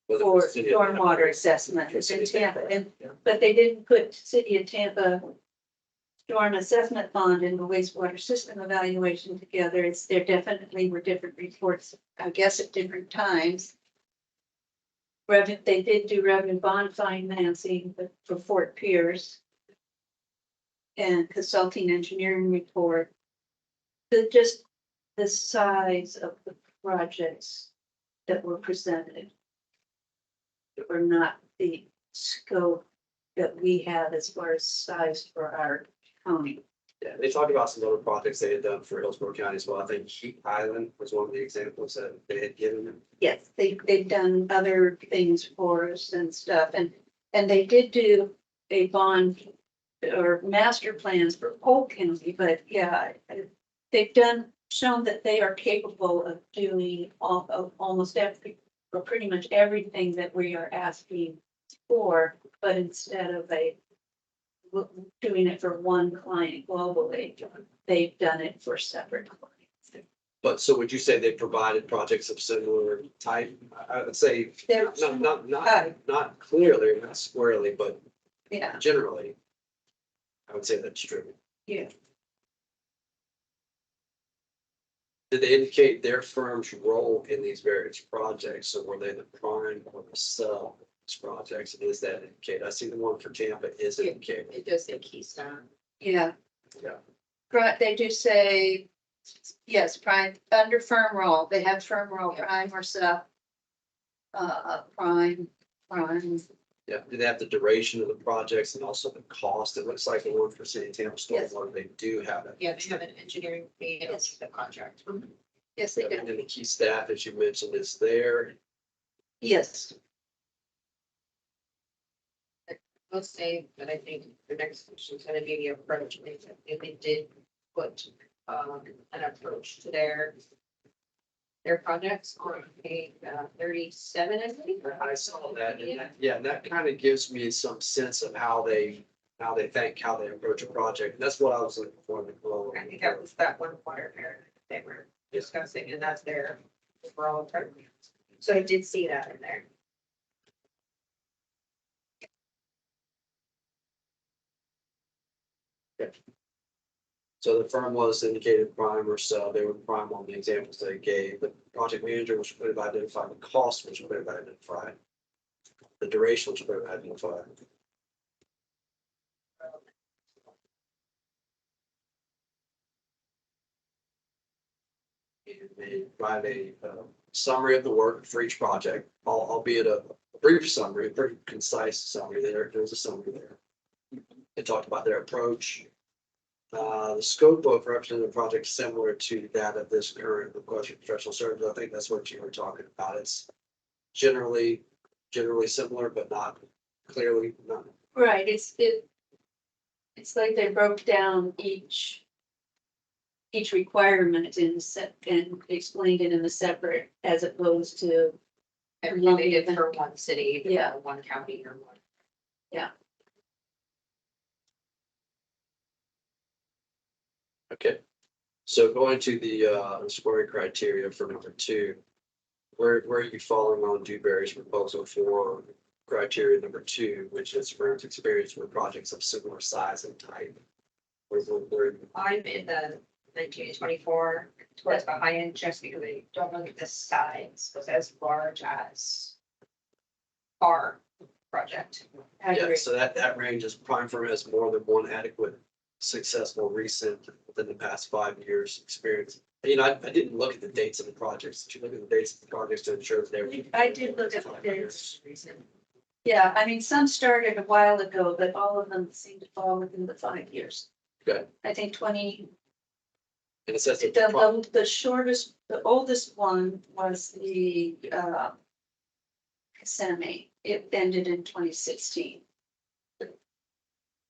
for stormwater assessment in Tampa, but they didn't put City of Tampa storm assessment bond and the wastewater system evaluation together. There definitely were different reports, I guess, at different times. They did do revenue bond financing for Fort Pierce and consulting engineering report. Just the size of the projects that were presented were not the scope that we have as far as size for our county. Yeah, they talked about some other projects they had done for Hillsborough County as well. I think Heat Island was one of the examples that they had given them. Yes, they've done other things for us and stuff, and they did do a bond or master plans for Polk County, but yeah, they've shown that they are capable of doing almost or pretty much everything that we are asking for, but instead of doing it for one client globally, they've done it for separate clients. But so would you say they provided projects of similar type? I would say not clearly, not squarely, but Yeah, generally, I would say that's true. yeah. Did they indicate their firm's role in these various projects? So were they the prime or the sub of these projects? And is that indicated? I see the one for Tampa is indicated. It does say Keystone. Yeah. Yeah. Right, they do say, yes, prime, under firm role, they have firm role, prime or sub. Prime. Yeah, do they have the duration of the projects and also the cost? It looks like the one for City of Tampa Yes. Stormwater, they do have it. Yeah, they have an engineering fee and Yes. the contract. Yes, they And do. then the key staff, as you mentioned, is there. Yes, I'll say that I think the next question is gonna be the approach. If they did put an approach to their projects on page 37, I think. I saw that, and that kind of gives me some sense of how they think, how they approach a project. And that's what I was looking for in the call. I think that was that one water paragraph they were discussing, and that's their Hillsborough Television. So I did see that in there. So the firm was indicated prime or sub, they were prime on the examples they gave, the project manager was required to identify the cost, was required to identify. The duration was required to identify. And they provide a summary of the work for each project, albeit a brief summary, a pretty concise summary. There's a summary there. They talked about their approach. The scope of representative project similar to that of this current request for professional services. I think that's what you were talking about. It's generally similar, but not clearly not. Right, it's like they broke down each requirement in set and explained it in a separate as opposed to, Everything they did for one city, Yeah. or one county or one. Okay. So going to the scoring criteria for number 2, where are you following on Dewberry's proposal for criteria number 2, which is firms' experience with projects of similar size and type? Where I'm in the 19 to 24 towards the high end just because I don't know that this size was as large as our project. I yeah, agree. so that range is prime firm has more than one adequate, successful, recent, within the past 5 years experience. You know, I didn't look at the dates of the projects. Did you look at the dates of the projects to ensure that they were? I did look at the dates. Yeah, I mean, some started a while ago, but all of them seem to fall within the 5 years. Okay. I think 20, And it says that the pro- the shortest, the oldest one was the Kissimmee. It ended in 2016.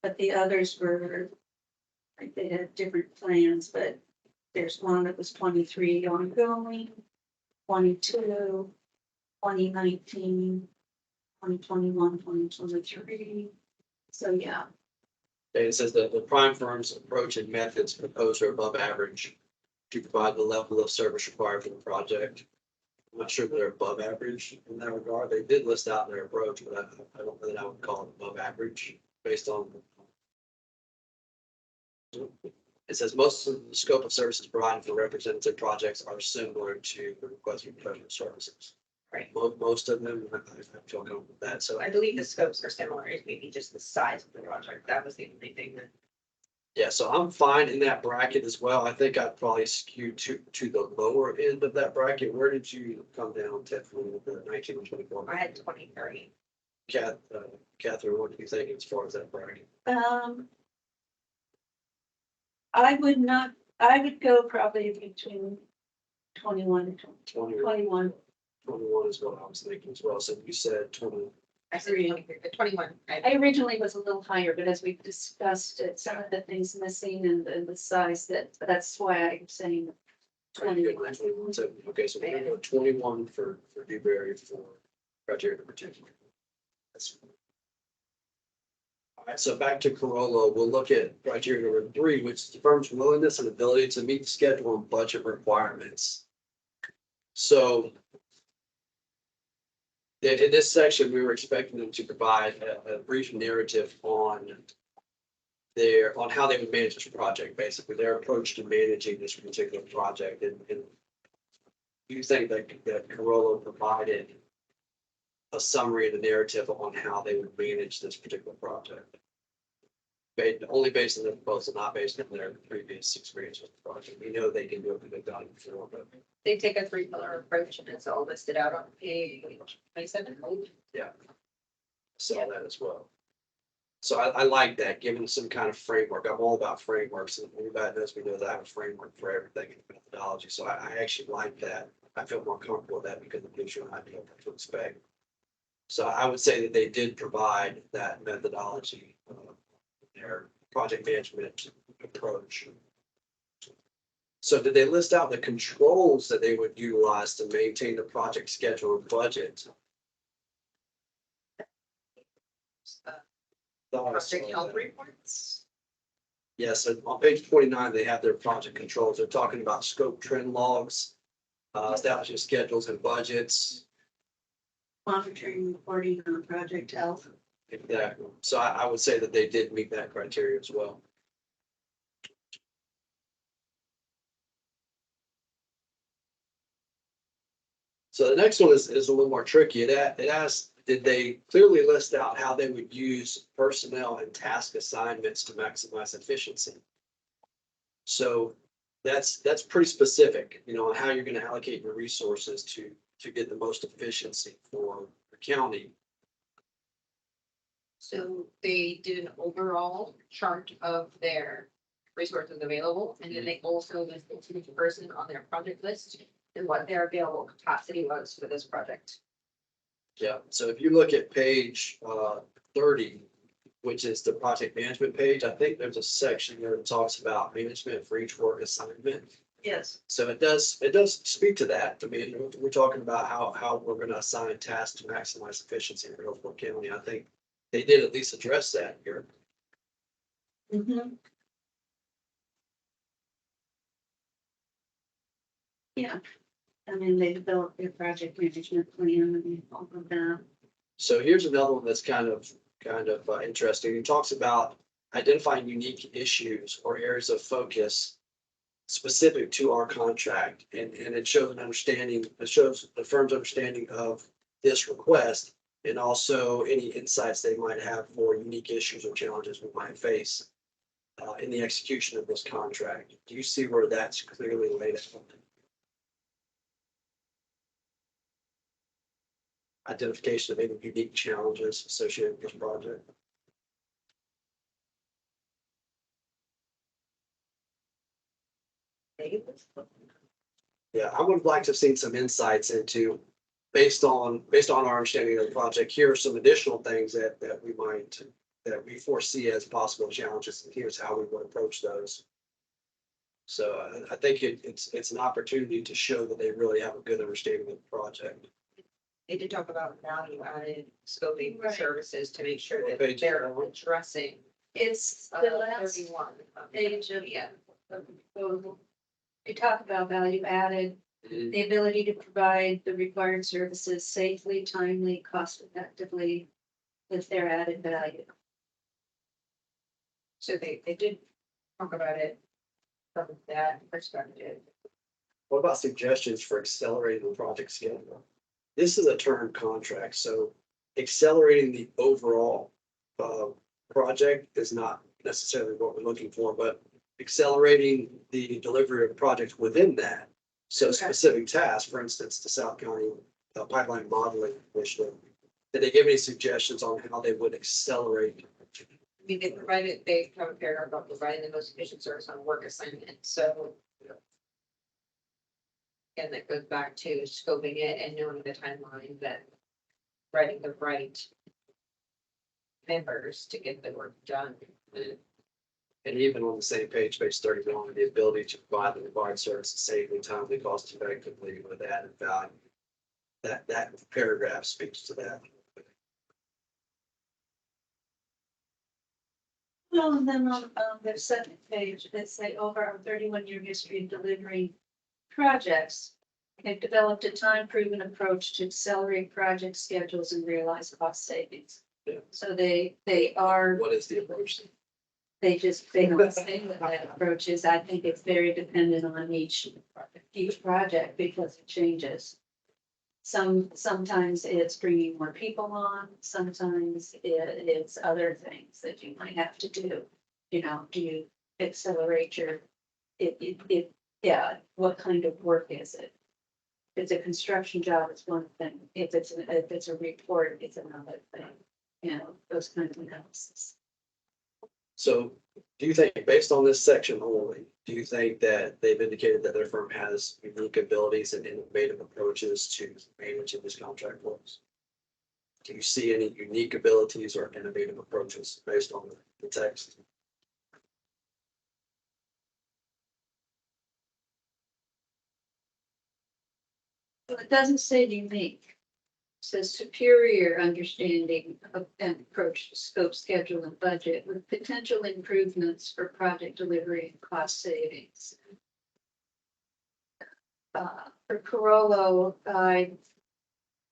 But the others were, like, they had different plans, but there's one that was 23 ongoing, 22, 2019, 2021, 2023. So, yeah. and it says that the prime firm's approach and methods proposed are above average to provide the level of service required for the project. I'm not sure if they're above average in that regard. They did list out their approach, but I don't know that I would call it above average based on. It says most of the scope of services provided for representative projects are similar to the request for professional services. Right. Most of them, I feel comfortable with that. So I believe the scopes are similar, it's maybe just the size of the project. That was the only thing that. yeah, so I'm fine in that bracket as well. I think I'd probably skew to the lower end of that bracket. Where did you come down, Ted, from the 19 and 24? I had 23. Catherine, what do you think as far as that bracket? I would go probably between 21 and 21. 21 is what I was thinking as well. So you said 20. I said 23, but 21. I originally was a little higher, but as we've discussed, some of the things missing and the size that's why I'm saying 21. So, okay, so we're gonna go 21 for Dewberry for criteria number 2. That's- All right, so back to Corolla, we'll look at criteria number 3, which is the firm's willingness and ability to meet schedule and budget requirements. So in this section, we were expecting them to provide a brief narrative on how they would manage this project, basically their approach to managing this particular project. And you think that Corolla provided a summary of the narrative on how they would manage this particular project? Only based on the proposal, not based on their previous experience with the project. We know they can do it because they've done it before, but They take a 3-pillar approach and it's all listed out on page 27. saw that as well. So I like that, giving some kind of framework. I'm all about frameworks, and everybody knows me knows I have a framework for everything in methodology. So I actually like that. I feel more comfortable with that because it gives you an idea of what to expect. So I would say that they did provide that methodology, their project management approach. So did they list out the controls that they would utilize to maintain the project schedule and budget? Project health reports. Yes, and on page 29, they have their project controls. They're talking about scope trend logs. establishing schedules and budgets. Monitoring, reporting on project health. Exactly. So I would say that they did meet that criteria as well. So the next one is a little more tricky. It asks, did they clearly list out how they would use personnel and task assignments to maximize efficiency? So that's pretty specific, you know, on how you're going to allocate your resources to get the most efficiency for the county. So they did an overall chart of their resources available, and then they also listed each person on their project list and what their available capacity was for this project. Yeah, so if you look at page 30, which is the project management page, I think there's a section there that talks about management for each work assignment. Yes. So it does speak to that. I mean, we're talking about how we're gonna assign tasks to maximize efficiency in Hillsborough County. I think they did at least address that here. Mm-hmm. Yeah, I mean, they developed their project management plan and all of that. So here's another one that's kind of interesting. It talks about identifying unique issues or areas of focus specific to our contract, and it shows an understanding, it shows the firm's understanding of this request and also any insights they might have for unique issues or challenges we might face in the execution of this contract. Do you see where that's clearly laid out? Identification of any unique challenges associated with this project. Yeah, I would like to have seen some insights into, based on our understanding of the project, here are some additional things that we foresee as possible challenges, and here's how we would approach those. So I think it's an opportunity to show that they really have a good understanding of the project. They did talk about value added scoping Right. services to make sure that Page they're 31. addressing. It's the last 31. page of Yeah. the proposal. They talk about value added, Mhm. the ability to provide the required services safely, timely, cost effectively with their added value. So they did talk about it from that perspective. What about suggestions for accelerating the project schedule? This is a term contract, so accelerating the overall project is not necessarily what we're looking for, but accelerating the delivery of projects within that. So Okay. specific tasks, for instance, the South County Pipeline Modeling Initiative. Did they give any suggestions on how they would accelerate? I mean, they have a paragraph about providing the most efficient service on work assignment, so. And that goes back to scoping it and knowing the timeline that writing the right members to get the work done. And even on the same page 31, the ability to provide the required services safely, timely, cost effectively with added value. That paragraph speaks to that. Well, and then on the second page, they say over our 31-year history of delivering projects, they've developed a time-proven approach to accelerate project schedules and realize cost savings. Yeah. So they are, What is the approach? they don't say what that approach is. I think it's very dependent on each project because it changes. Sometimes it's bringing more people on, sometimes it's other things that you might have to do. You know, do you accelerate your, what kind of work is it? If it's a construction job, it's one thing. If it's a report, it's another thing. You know, those kind of analysis. So do you think, based on this section only, do you think that they've indicated that their firm has unique abilities and innovative approaches to managing this contract works? Do you see any unique abilities or innovative approaches based on the text? Well, it doesn't say unique. It says superior understanding of and approach to scope, schedule, and budget with potential improvements for project delivery and cost savings. For Corollo, I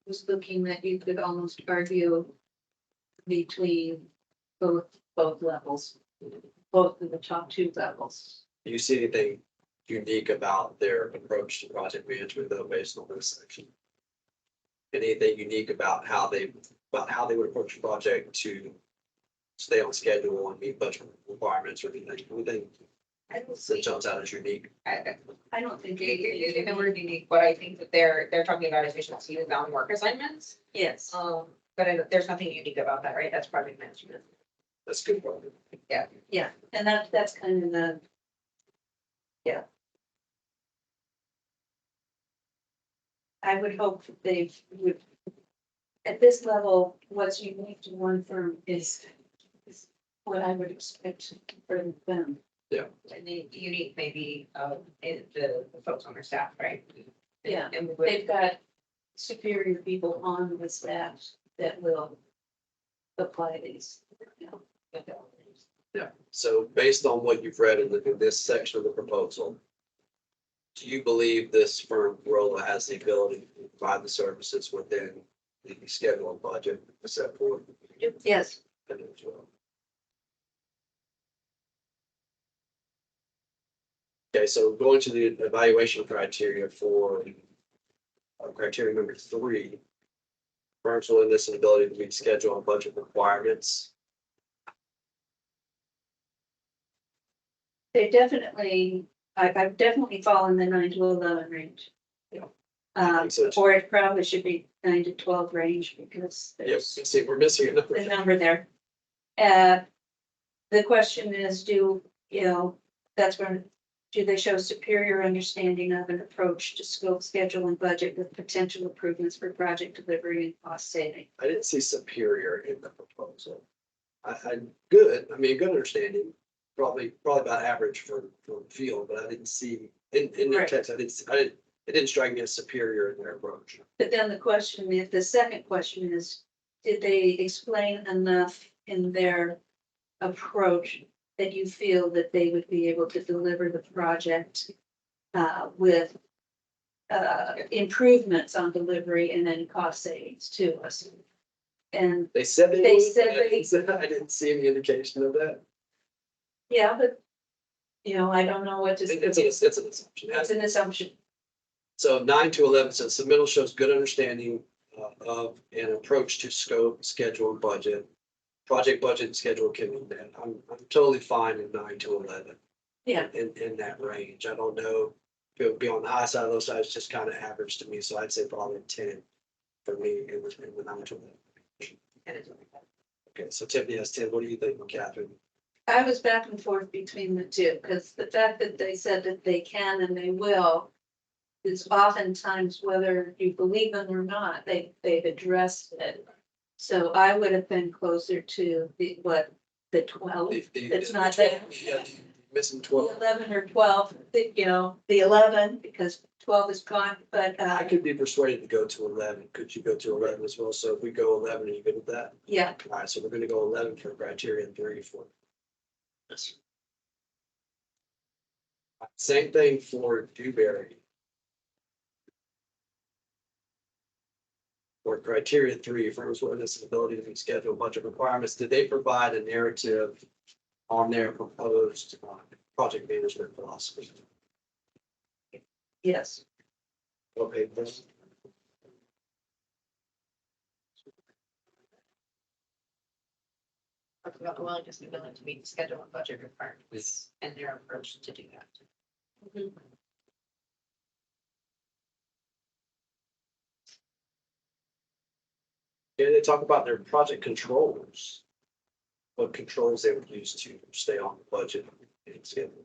was looking that you could almost argue between both levels, both of the top two levels. Do you see anything unique about their approach to project management though, based on this section? Anything unique about how they would approach a project to stay on schedule and meet budget requirements or anything I don't that see, jumps out as unique? I don't think. using the word unique, but I think that they're talking about efficiency of bound work assignments. Yes, But there's nothing unique about that, right? That's project management. That's a good point. yeah, and that's kind of the. Yeah. I would hope that they would, at this level, what's unique to one firm is what I would expect for them. And the unique maybe, in the folks on their staff, right? Yeah, And we would, they've got superior people on the staff that will apply these. Yeah, so based on what you've read in this section of the proposal, do you believe this firm Corolla has the ability to provide the services within the schedule and budget set forth? Yes, I do as well. Okay, so going to the evaluation criteria for criteria number 3, firm's willingness and ability to meet schedule and budget requirements. they definitely, I've definitely fallen the 9 to 11 range. Yeah. I think so, too. Or it probably should be 9 to 12 range because Yep, there's see, we're missing a number. the number there. The question is, do they show superior understanding of an approach to scope, schedule, and budget with potential improvements for project delivery and cost saving? I didn't see superior in the proposal. Good understanding, probably about average for the field, but I didn't see, in the Right. text, it didn't strike me as superior in their approach. But then the second question is, did they explain enough in their approach that you feel that they would be able to deliver the project with improvements on delivery and then cost savings to us? And They said they They would, said but I didn't see any indication of that. yeah, but I don't know what to. It's an assumption. It's an assumption. So 9 to 11 says submittal shows good understanding of an approach to scope, schedule, and budget. Project budget and schedule can be met. I'm totally fine in 9 to 11. Yeah. In that range. I don't know if it would be on the high side of those sides, just kind of average to me. So I'd say probably 10 for me in the 9 to 11. Okay, so Tiffany has 10. What do you think, Catherine? I was back and forth between the two, because the fact that they said that they can and they will is oftentimes whether you believe them or not, they've addressed it. So I would have been closer to the 12. It's not there. Yeah, missing The 12. 11 or 12, the 11, because 12 is gone, but I could be persuaded to go to 11. Could you go to 11 as well? So if we go 11, are you good with that? yeah, All right, so we're going to go 11 for criterion 3 for this. Same thing for Dewberry. For criteria 3, firm's willingness and ability to meet schedule budget requirements, did they provide a narrative on their proposed project management philosophy? yes. Okay, this. Talking about the willingness and ability to meet schedule and budget requirements and their approach to do that. Yeah, they talk about their project controls. What controls they would use to stay on the budget and schedule.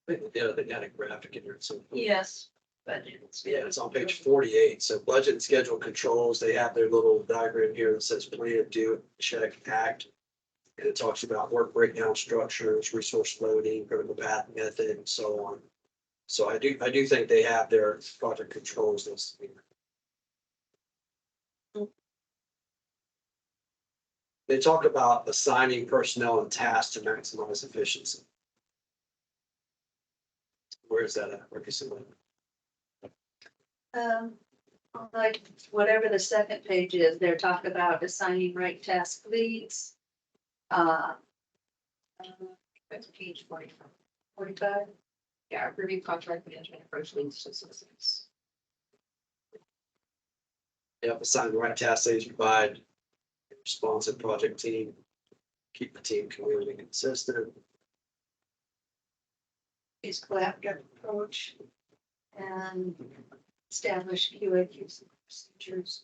I think they had a graphic in here. So Yes, but yeah, it's on page 48. So budget and schedule controls, they have their little diagram here that says plan, do, check, act. And it talks about work breakdown structures, resource loading, critical path method, and so on. So I do think they have their project controls listed. They talk about assigning personnel and tasks to maximize efficiency. Where is that at? Where is it? Like whatever the second page is, they're talking about assigning right task leads. That's page 45. 45. Yeah, review contract management approach leads to success. Yep, assign the right task leads, provide a responsive project team, keep the team community consistent. Is collaborative approach and establish QAQC procedures.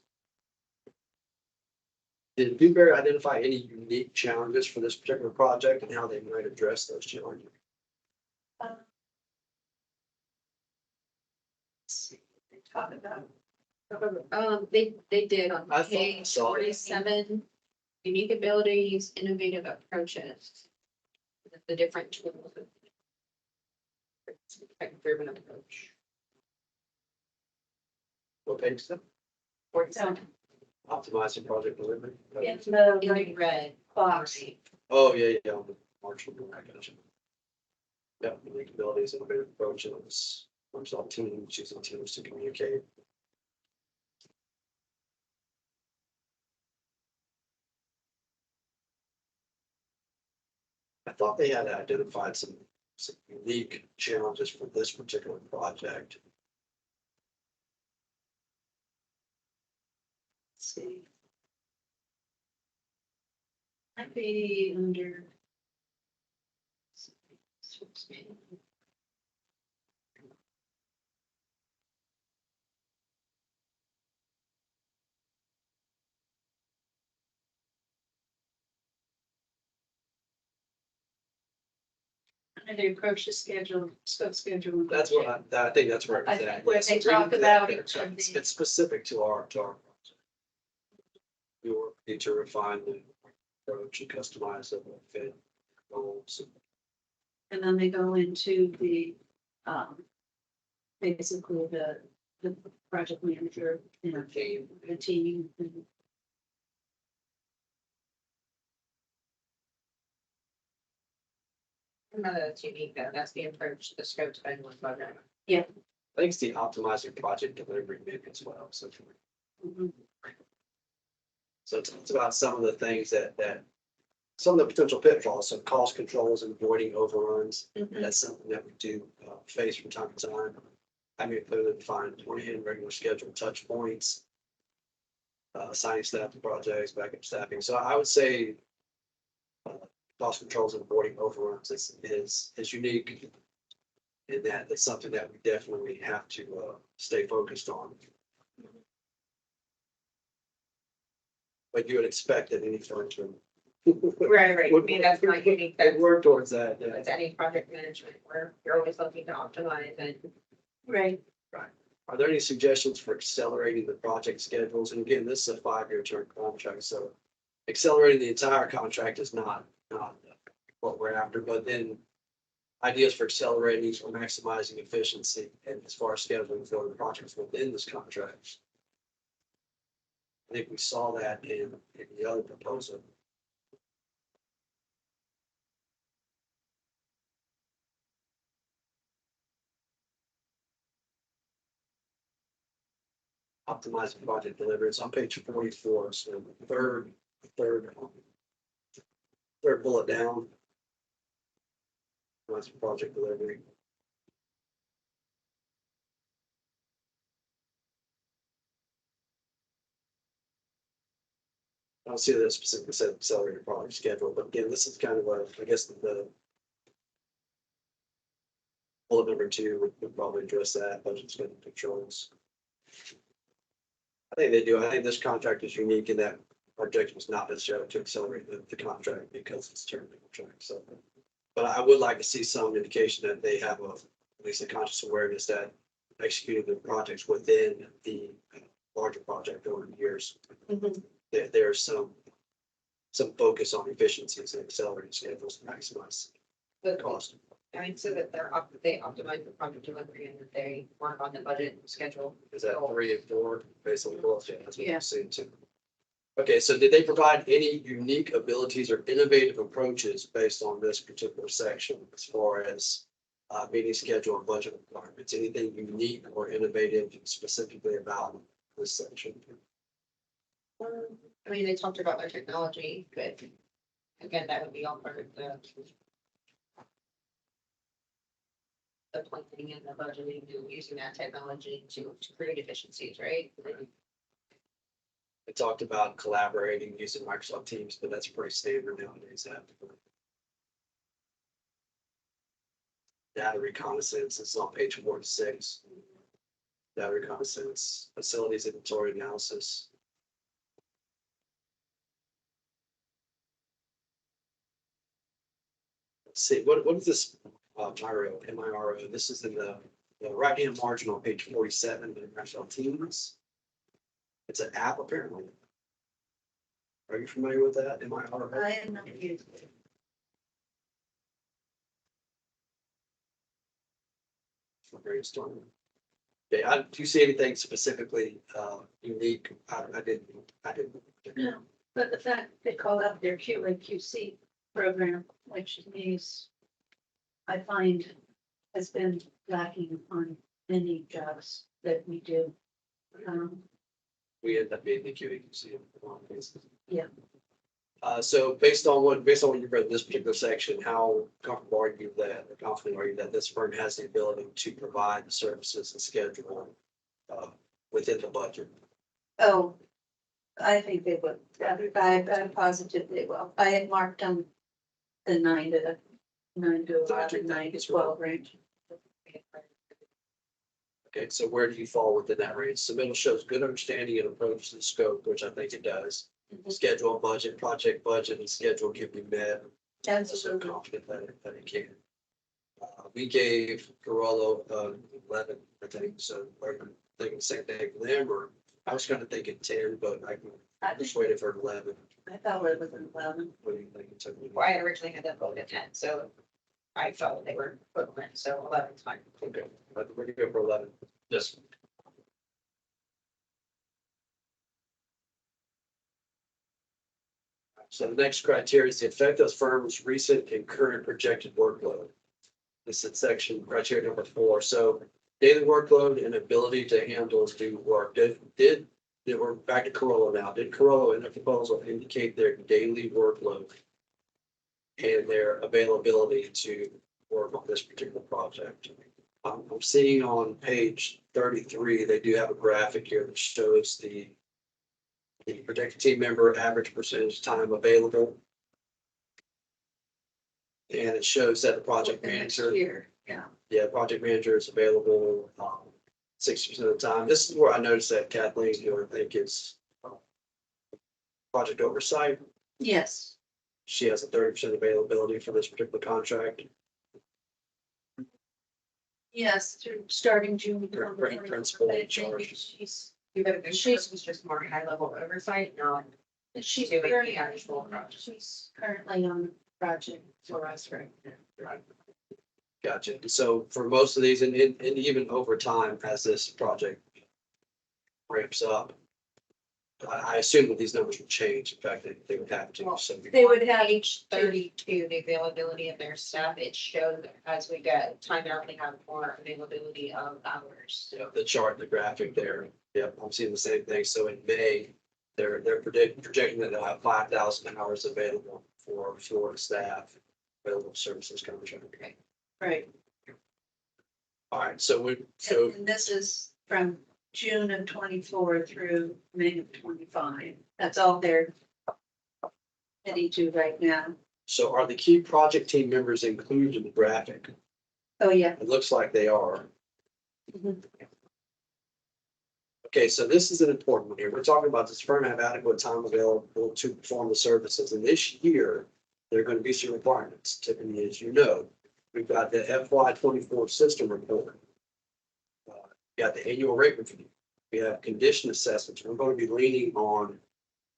Did Dewberry identify any unique challenges for this particular project and how they might address those challenges? Let's see, they talk about. They did on I thought I page saw that. 47, unique abilities, innovative approaches. The different tools. Driven approach. What page is that? 47. Optimizing project delivery? In the In right red box. Oh, yeah, yeah, on the marginal, I got you. Yeah, unique abilities, innovative approaches, works on teams, using teams to communicate. I thought they had identified some unique challenges for this particular project. Let's see. Might be under. Under the approach to schedule, scope schedule. That's what I think that's where I it's think at. where Yes, they so read talk that about there. each of It's the- it's specific to our project. We need to refine the approach and customize it, and fit goals. And then they go into the, basically the project manager, you know, Team. the team. And Another that's unique though, that's the approach to the scope spend one program. I think it's the optimizing project delivery maybe as well, so. Mhm. So it's about some of the things that, some of the potential pitfalls, so cost controls and avoiding overruns. Mhm. That's something that we do face from time to time. I mean, clearly define 20 in regular scheduled touch points. Assigning staff to projects, backup staffing. So I would say cost controls and avoiding overruns is unique. In that, it's something that we definitely have to stay focused on. But you would expect that any firm to. Right. I mean, that's not unique. Would That's work towards that, yeah. that's any project management where you're always looking to optimize and Right. Are there any suggestions for accelerating the project schedules? And again, this is a 5-year term contract, so accelerating the entire contract is not what we're after, but then ideas for accelerating or maximizing efficiency and as far as scheduling for the projects within this contract. I think we saw that in the other proposal. Optimizing project delivery. It's on page 44, so third bullet down. That's project delivery. I don't see that specifically said accelerated project schedule, but again, this is kind of I guess the bullet number 2 would probably address that, budget spending controls. I think they do. I think this contract is unique in that our objective is not necessarily to accelerate the contract because it's term contract, so. But I would like to see some indication that they have at least a conscious awareness that executing the projects within the larger project over the years. Mhm. There's some focus on efficiencies and accelerating schedules to maximize the cost. I mean, so that they optimize the project delivery and that they work on the budget and schedule. Is that 3 and 4 based on the goals? Yeah, that's what Yeah. I'm saying too. Okay, so did they provide any unique abilities or innovative approaches based on this particular section as far as meeting schedule and budget requirements. Anything unique or innovative specifically about this section? I mean, they talked about their technology, but again, that would be all part of the planning and the budgeting, and using that technology to create efficiencies, right? We talked about collaborating using Microsoft Teams, but that's pretty standard nowadays. Data reconnaissance is on page 4 to 6. Data reconnaissance, facilities inventory analysis. Let's see, what is this MIRO? This is in the right-hand margin on page 47 in Microsoft Teams. It's an app apparently. Are you familiar with that? MIRO? I am not used to it. Brainstorming. Okay, do you see anything specifically unique? I didn't. No, but the fact they call up their QA/QC program, which means I find has been lacking on many jobs that we do. We end up being the QAQC in a lot of cases. Yeah. So based on what you've read in this particular section, how comfortable are you that, or confident are you that this firm has the ability to provide the services and schedule within the budget? Oh, I think they would. I'm positive they will. I had marked on the 9 to 11, 9 to 12 range. Okay, so where do you fall within that range? Submittal shows good understanding and approach to the scope, which I think it does. Schedule, budget, project budget, and schedule can be met. I'm so Absolutely. confident that it can. We gave Carollo 11, I think, so are you thinking the same thing for them, or I was kind of thinking 10, but I just waited for 11. I thought it was an 11. What do you think? It took me? Well, I originally had them vote at 10, so I felt they were equivalent, so 11 is fine. Okay, I think we're gonna go for 11. Yes. So the next criteria is the effect of the firm's recent and current projected workload. This is section criteria number 4. So daily workload and ability to handle and do work. We're back to Carollo now. Did Carollo in the proposal indicate their daily workload and their availability to work on this particular project? I'm seeing on page 33, they do have a graphic here that shows the projected team member average percentage time available. And it shows that the project The next manager, year, yeah. project manager is available 60% of the time. This is where I noticed that Kathleen, who I think is project oversight, Yes, she has a 30% availability for this particular contract. yes, through starting June. Principal in charge. She's She's just more high level oversight, not She's doing the currently, actual project. she's currently on the project for us right now. Gotcha. So for most of these, and even over time, as this project ramps up, I assume that these numbers will change. In fact, they would have to. So They would have Page 32, the availability of their staff, it showed that as we get time out, they have more availability of hours. the chart, the graphic there. Yep, I'm seeing the same thing. So in May, they're projecting that they'll have 5,000 hours available for Florida staff, available services contract. right. All right, so And this is from June of 24 through May of 25. That's all they're heading to right now. so are the key project team members included in the graphic? Oh, yeah. It looks like they are. Mhm. Okay, so this is an important one here. We're talking about this firm have adequate time available to perform the services. And this year, there are going to be some requirements. Tiffany, as you know, we've got the FY24 system report. Got the annual rate review. We have condition assessments. We're going to be leaning on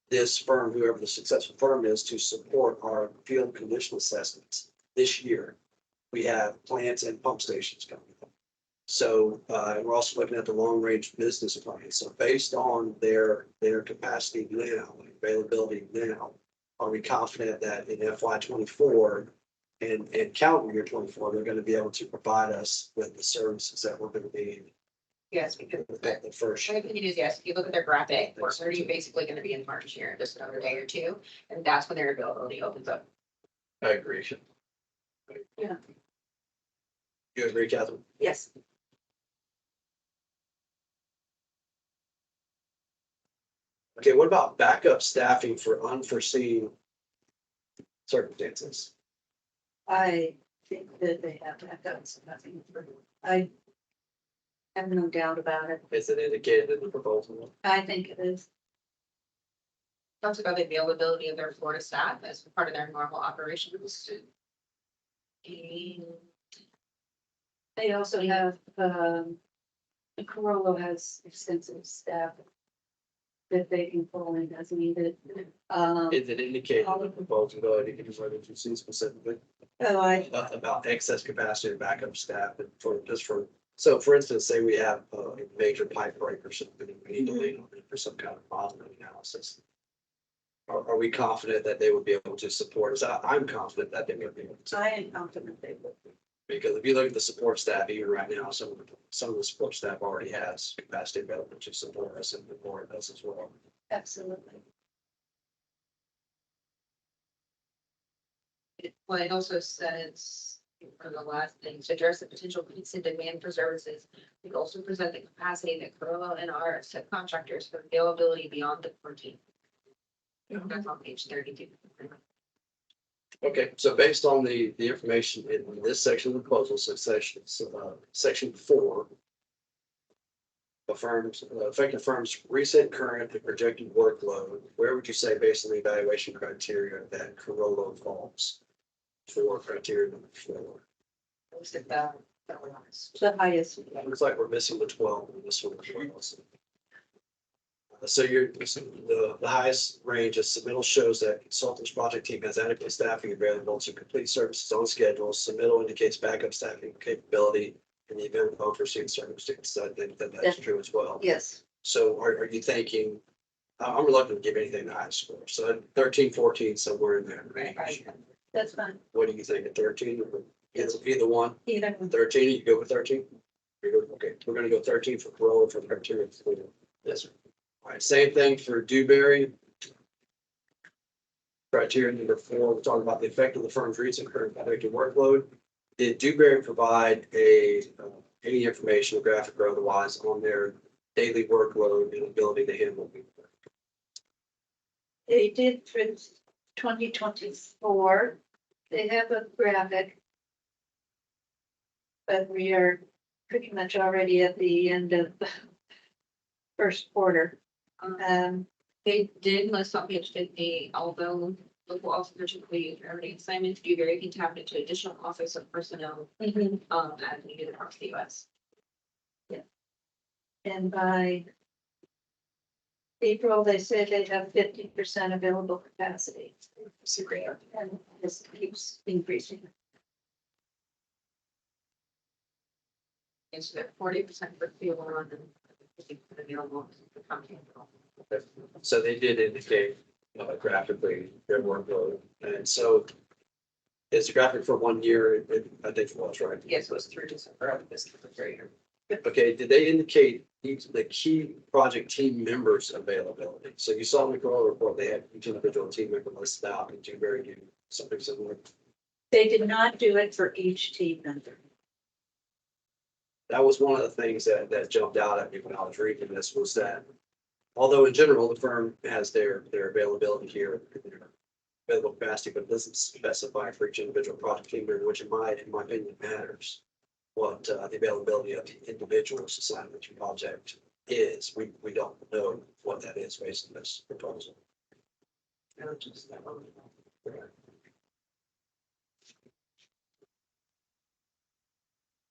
this firm, whoever the successful firm is, to support our field condition assessments this year. We have plants and pump stations coming up. So we're also looking at the long range business plan. So based on their capacity now, availability now, are we confident that in FY24 And in calendar year 24, they're going to be able to provide us with the services that we're going to need Yes, because at the first. my opinion is yes, if you look at their graphic, we're already basically gonna be in March here, just another day or two, and that's when their availability opens up. I agree. Yeah. You agree, Catherine? Yes. Okay, what about backup staffing for unforeseen circumstances? I think that they have backups. I have no doubt about it. Is it indicated in the proposal? I think it is. Talks about the availability of their Florida staff as part of their normal operations. And They also have, Corolla has extensive staff that they can pull in as needed. Is it indicated in the proposal, though, I didn't what did you see specifically about excess capacity and backup staff and so for instance, say we have a major pipe break or something, we need to lean on it for some kind of modeling analysis. Are we confident that they would be able to support us? I'm confident that they would be able to. I am confident they will. Because if you look at the support staff, even right now, some of the support staff already has capacity available to support us and the board does as well. Absolutely. well, it also says, for the last thing, to address the potential peaks in demand for services, we also present the capacity that Corolla and our subcontractors for availability beyond the 14. That's on page 32. Okay, so based on the information in this section of the proposal, so section 4. Affect a firm's recent, current, and projected workload, where would you say based on the evaluation criteria that Corolla falls for criteria number 4? Most of that was. The highest. Looks like we're missing the 12 in this one as well. So the highest range of submittal shows that consultant's project team has adequate staffing available to complete services on schedule. Submittal indicates backup staffing capability in the event of unforeseen circumstances. I think that that's true as well. Yes. So are you thinking, I'm reluctant to give anything the highest score. So 13, 14, somewhere in there. Right. That's fine. What do you think, at 13 or either one? Either. 13, you go with 13? Okay, we're gonna go 13 for Corolla for criteria. Yes, sir. All right, same thing for Dewberry. Criteria number 4, we're talking about the effect of the firm's recent current projected workload. Did Dewberry provide any information, graphic or otherwise, on their daily workload and ability to handle it? They did for 2024. They have a graphic. But we are pretty much already at the end of the first quarter. They did list on page 50, although local officers typically already assignments, Dewberry can tap into additional office of personnel as needed across the US. And by April, they said they have 50% available capacity. And this keeps increasing. And so that 40% for field run and 50% available for company. So they did indicate graphically their workload. And so it's a graphic for 1 year, I think it was, right? Yes, it was through December of this year. Okay, did they indicate the key project team members availability? So you saw in the Corolla report, they had each individual team member listed out, and Dewberry do something similar. They did not do it for each team member. That was one of the things that jumped out at me when I was reading this, was that although in general, the firm has their availability here, their available capacity, but it doesn't specify for each individual project team member, which in my opinion matters. What the availability of the individual's assignment to project is. We don't know what that is based on this proposal.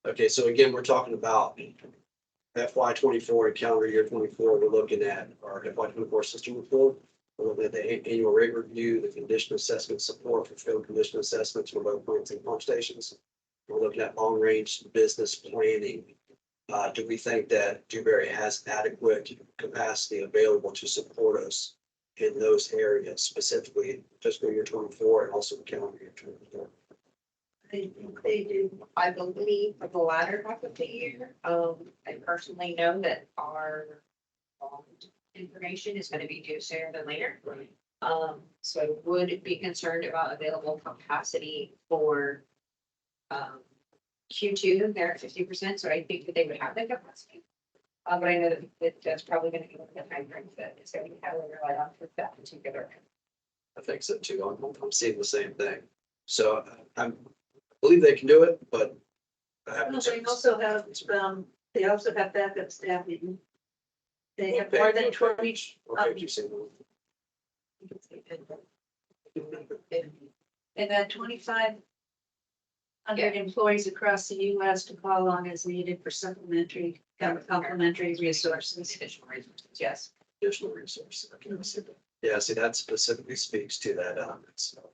Okay, so again, we're talking about FY24 and calendar year 24. We're looking at our FY24 system report. We're looking at the annual rate review, the condition assessment support for field condition assessments for load plants and pump stations. We're looking at long-range business planning. Do we think that Dewberry has adequate capacity available to support us in those areas, specifically fiscal year 24 and also calendar year 24? They think they do. I believe for the latter half of the year, I personally know that our bond information is gonna be due sooner than later. So I would be concerned about available capacity for, Q2, they're at 50%, so I think that they would have the capacity. But I know that that's probably gonna be the time frame that is gonna be heavily relied on for that particular. I think so too. I'm seeing the same thing. So I believe they can do it, but I have Well, concerns. they also have backup staffing. They have more than 20. Okay, you see. They've had 2,500 employees across the US to call on as needed for supplementary, complementary resources. Additional resources, yes. Additional resources. I can see that. Yeah, see, that specifically speaks to that element. So,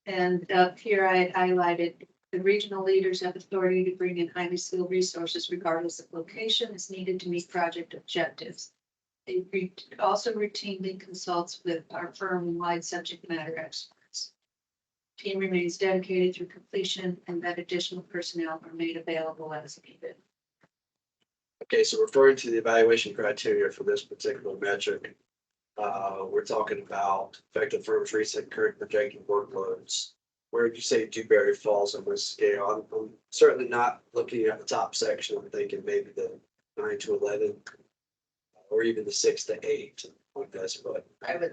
And up here I highlighted, the regional leaders have authority to bring in highly skilled resources regardless of location as needed to meet project objectives. They also routinely consults with our firm-wide subject matter experts. Team remains dedicated through completion and that additional personnel are made available as needed. Okay, so referring to the evaluation criteria for this particular metric, we're talking about effective firms recent current projected workloads. Where would you say Dewberry falls on this scale? I'm certainly not looking at the top section. I'm thinking maybe the 9 to 11, or even the 6 to 8. Like this, but I would.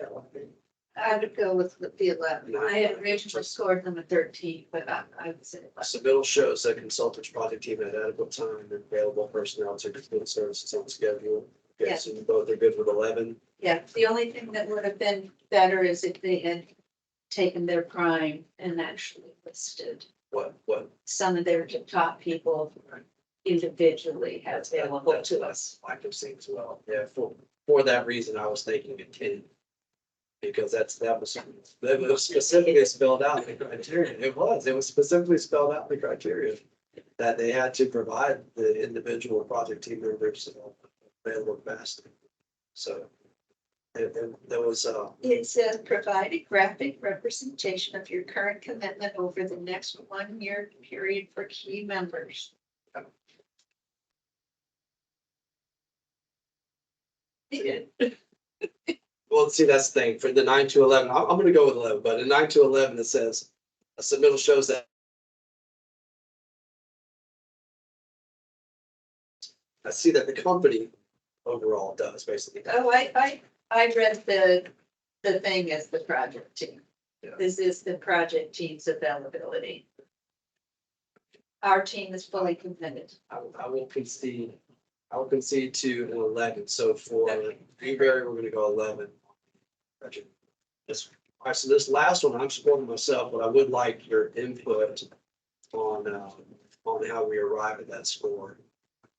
I would go with the 11. I had originally scored them a 13, but I would say 11. submittal shows that consultants project team had adequate time and available personnel to complete services on schedule. Okay, Yeah. so you both are good with 11. Yeah, the only thing that would have been better is if they had taken their prime and actually listed What? some of their top people individually as available to us. I can see as well. Yeah, for that reason, I was thinking a 10. Because that was specifically spelled out in the criteria. It was specifically spelled out in the criteria that they had to provide the individual project team members available capacity. So and there was It says provide a graphic representation of your current commitment over the next 1 year period for key members. well, see, that's the thing for the 9 to 11. I'm going to go with 11, but in 9 to 11 it says a submittal shows that I see that the company overall does basically. Oh, I read the thing as the project team. Yeah. This is the project team's availability. Our team is fully committed. I will concede to an 11. So for Dewberry, we're going to go 11. Gotcha. All right, so this last one, I'm supporting myself, but I would like your input on how we arrive at that score.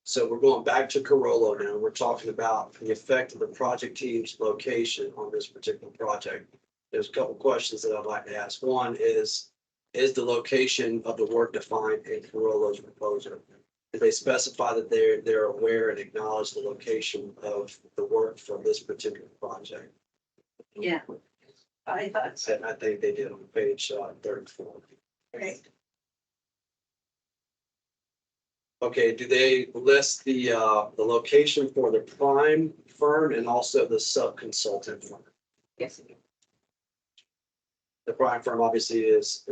So we're going back to Carollo now. We're talking about the effect of the project team's location on this particular project. There's a couple questions that I'd like to ask. One is the location of the work defined in Carollo's proposal? Did they specify that they're aware and acknowledge the location of the work for this particular project? Yeah. I thought so. I think they did on page 34. Right. Okay, do they list the location for the prime firm and also the sub-consultant firm? Yes. The prime firm obviously is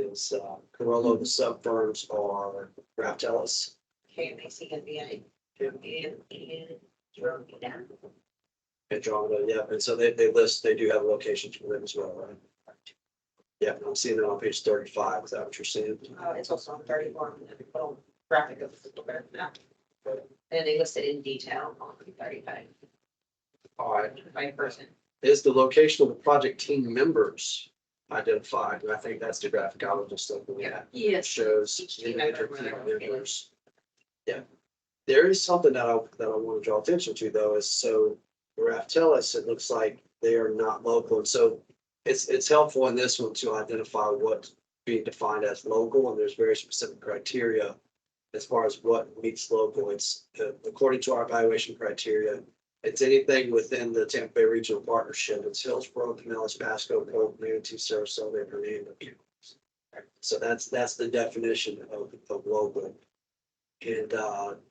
Carollo. The sub firms are Raptelis. KMAC and VA. And Andromeda, yeah, and so they do have locations for them as well, right? Yeah, I'm seeing it on page 35. Is that what you're seeing? It's also on 34, and the little graphic of the map. And they listed in detail on 35 All right. by person. Is the location of the project team members identified? And I think that's the graphic I was just looking at. It Yes. shows Each the team member individual where they're team members. Yeah. There is something that I want to draw attention to though, is so Raftelis, it looks like they are not local. And so it's helpful in this one to identify what's being defined as local, and there's very specific criteria as far as what meets local. It's according to our evaluation criteria, it's anything within the Tampa Bay Regional Partnership. It's Hillsborough, Pinellas, Pasco, Polk, Manatee, Sarasota, and Hernando counties. So that's the definition of local. And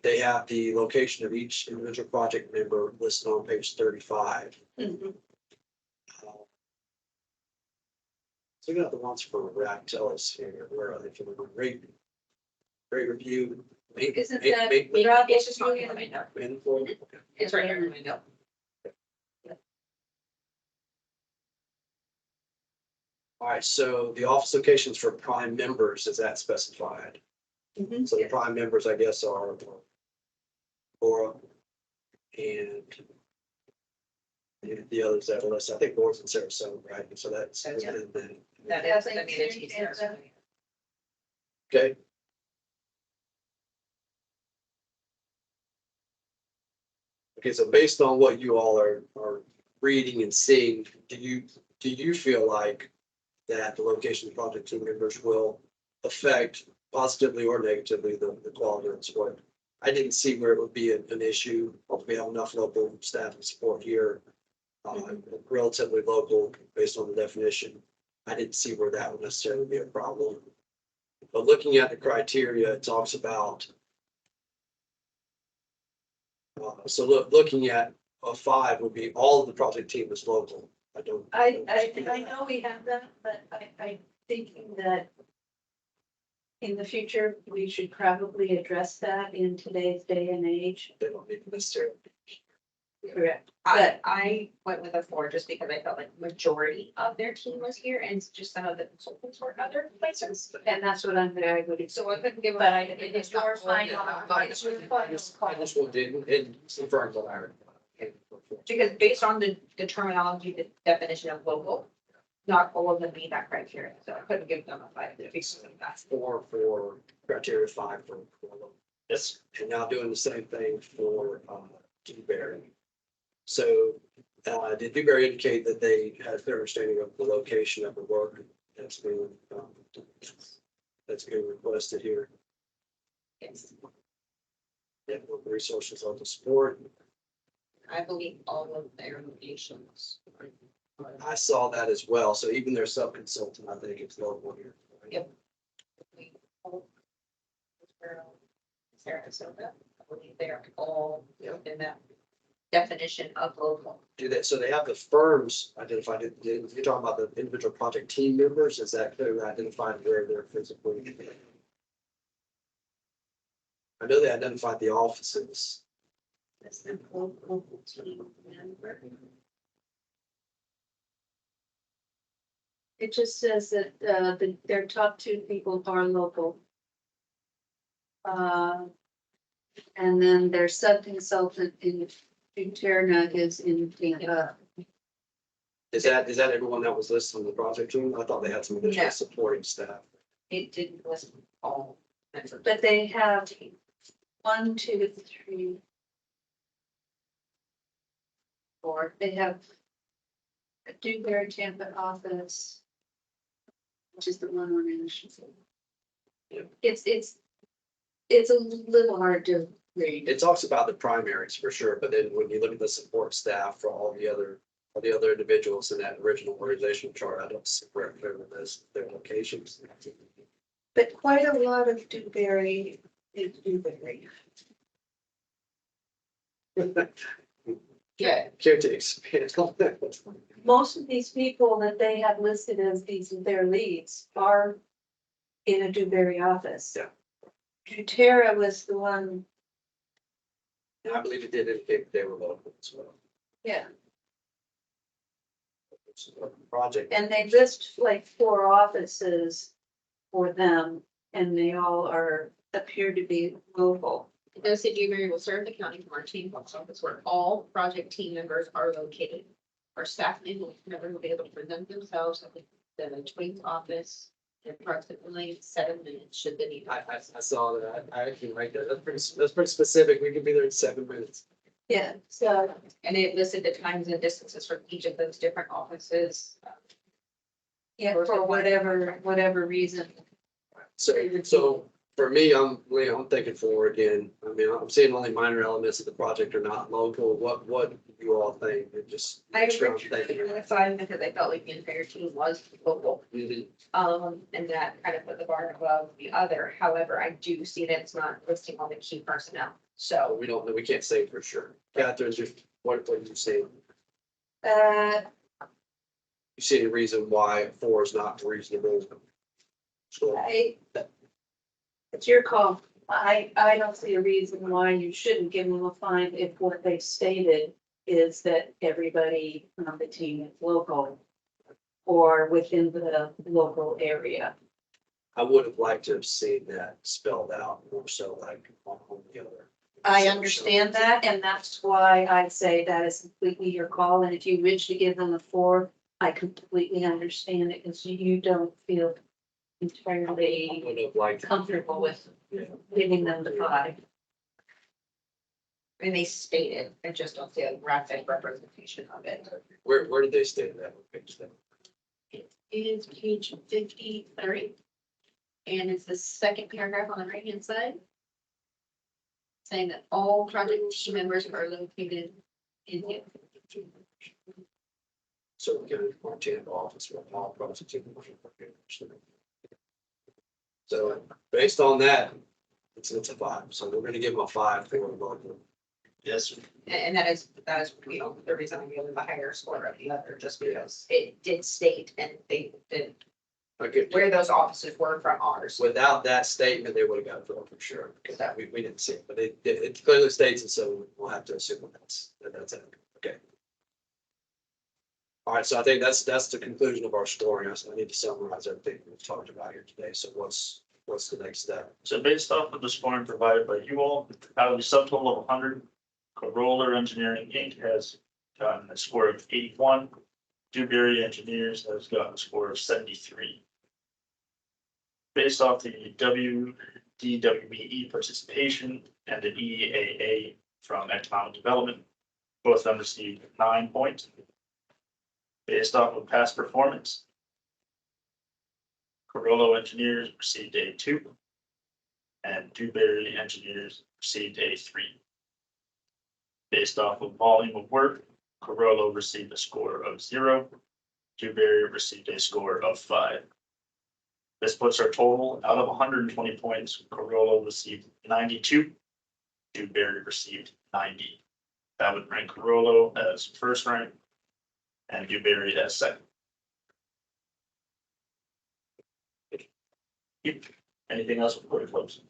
they have the location of each individual project member listed on page 35. Mhm. So we got the ones for Rack, tell us here, where are they for the rate review? Isn't that? It's just not in my note. Okay. It's right here in my note. All right, so the office locations for prime members, is that specified? Mhm. So the prime members, I guess, are Laura and the others that are listed. I think Laura's in Sarasota, right? So that's, Yeah. and then, That is the community center. okay. Okay, so based on what you all are reading and seeing, do you feel like that the location of project team members will affect positively or negatively the quality of the support? I didn't see where it would be an issue. We have enough local staff and support here, relatively local based on the definition. I didn't see where that would necessarily be a problem. But looking at the criteria, it talks about so looking at a 5 would be all of the project team is local. I know we have that, but I'm thinking that in the future, we should probably address that in today's day and age. They don't need to necessarily. Correct. I went with a 4 just because I felt like majority of their team was here and just some of the consultants were other places. And that's what I'm very good at. So I couldn't give. But it is your final. I just want to, and confirm what I heard. Because based on the terminology, the definition of local, not all of them meet that criteria, so I couldn't give them a 5. Because of that. 4 for criteria, 5 for. Yes. And now doing the same thing for Dewberry. So did Dewberry indicate that they had their understanding of the location of the work that's being requested here? Yes, Network resources on the support. I believe all of their locations. I saw that as well. So even their sub-consultant, I think it's local here. Yep. Sarasota, I believe they're all in that definition of local. Do that. So they have the firms identified. You're talking about the individual project team members. Is that clearly identified where they're physically? I know they identified the offices. That's the local team member. It just says that their top 2 people are local. And then their sub-consultant in Terna is in Tampa. Is that everyone that was listed on the project team? I thought they had some additional No. supporting staff. It didn't list all members. But they have 1, 2, 3, 4. They have a Dewberry Tampa office, which is the one we're in. Yep. It's a little hard to read. It talks about the primaries for sure, but then when you look at the support staff for all the other individuals in that original organizational chart, I don't see where clearly there's their locations. But quite a lot of Dewberry is Dewberry. Yeah, Care to expand on that? Most of these people that they have listed as their leads are in a Dewberry office. Yeah. Tara was the one. I believe it did indicate that they were local as well. Yeah. Project. And they list like 4 offices for them, and they all appear to be local. it does say Dewberry will serve the county from our team box office where all project team members are located. Our staff member will be able to present themselves at the Twins office in approximately 7 minutes should they need. I saw that. I actually like that. That's pretty specific. We could be there in 7 minutes. Yeah, so. And it listed the times and distances from each of those different offices. Yeah, for whatever reason. So For me, I'm thinking 4 again. I mean, I'm seeing only minor elements of the project are not local. What do you all think? It just. I agree with the 5 because I felt like the entire team was local. Mhm. And that kind of put the bar above the other. However, I do see that it's not listing all the key personnel. So We can't say for sure. Catherine, just what do you say? You see any reason why 4 is not reasonable? So, It's your call. I don't see a reason why you shouldn't give them a fine if what they stated is that everybody on the team is local or within the local area. I would have liked to have seen that spelled out more so like on the other. I understand that, and that's why I say that is completely your call, and if you wish to give them a 4, I completely understand it, because you don't feel I entirely would have liked. comfortable with giving them the 5. and they stated, I just don't see a graphic representation of it. Where did they state that? Page then? It is page 53, and it's the second paragraph on the right-hand side, saying that all project team members are located in the. So we can maintain the office for all projects. So based on that, it's a 5. So we're gonna give them a 5 for local. Yes. And that is, you know, the reason I'm giving the higher score of the other, just because it did state and they did Okay. where those offices were from ours. Without that statement, they would have got a 4 for sure, because that we didn't see it, but it clearly states it, so we'll have to assume that's it. Okay. All right, so I think that's the conclusion of our scoring. I need to summarize everything we've talked about here today. So what's the next step? So based off of the scoring provided by you all, out of the subtotal of 100, Corolla Engineering Inc. has gotten a score of 81. Dewberry Engineers has gotten a score of 73. Based off the WDWBE participation and the EAA from Economic Development, both of them received 9 points. Based off of past performance, Corolla Engineers received a 2, and Dewberry Engineers received a 3. Based off of volume of work, Corolla received a score of 0. Dewberry received a score of 5. This puts our total out of 120 points. Corolla received 92. Dewberry received 90. That would rank Corolla as first rank and Dewberry as second. Anything else before we close?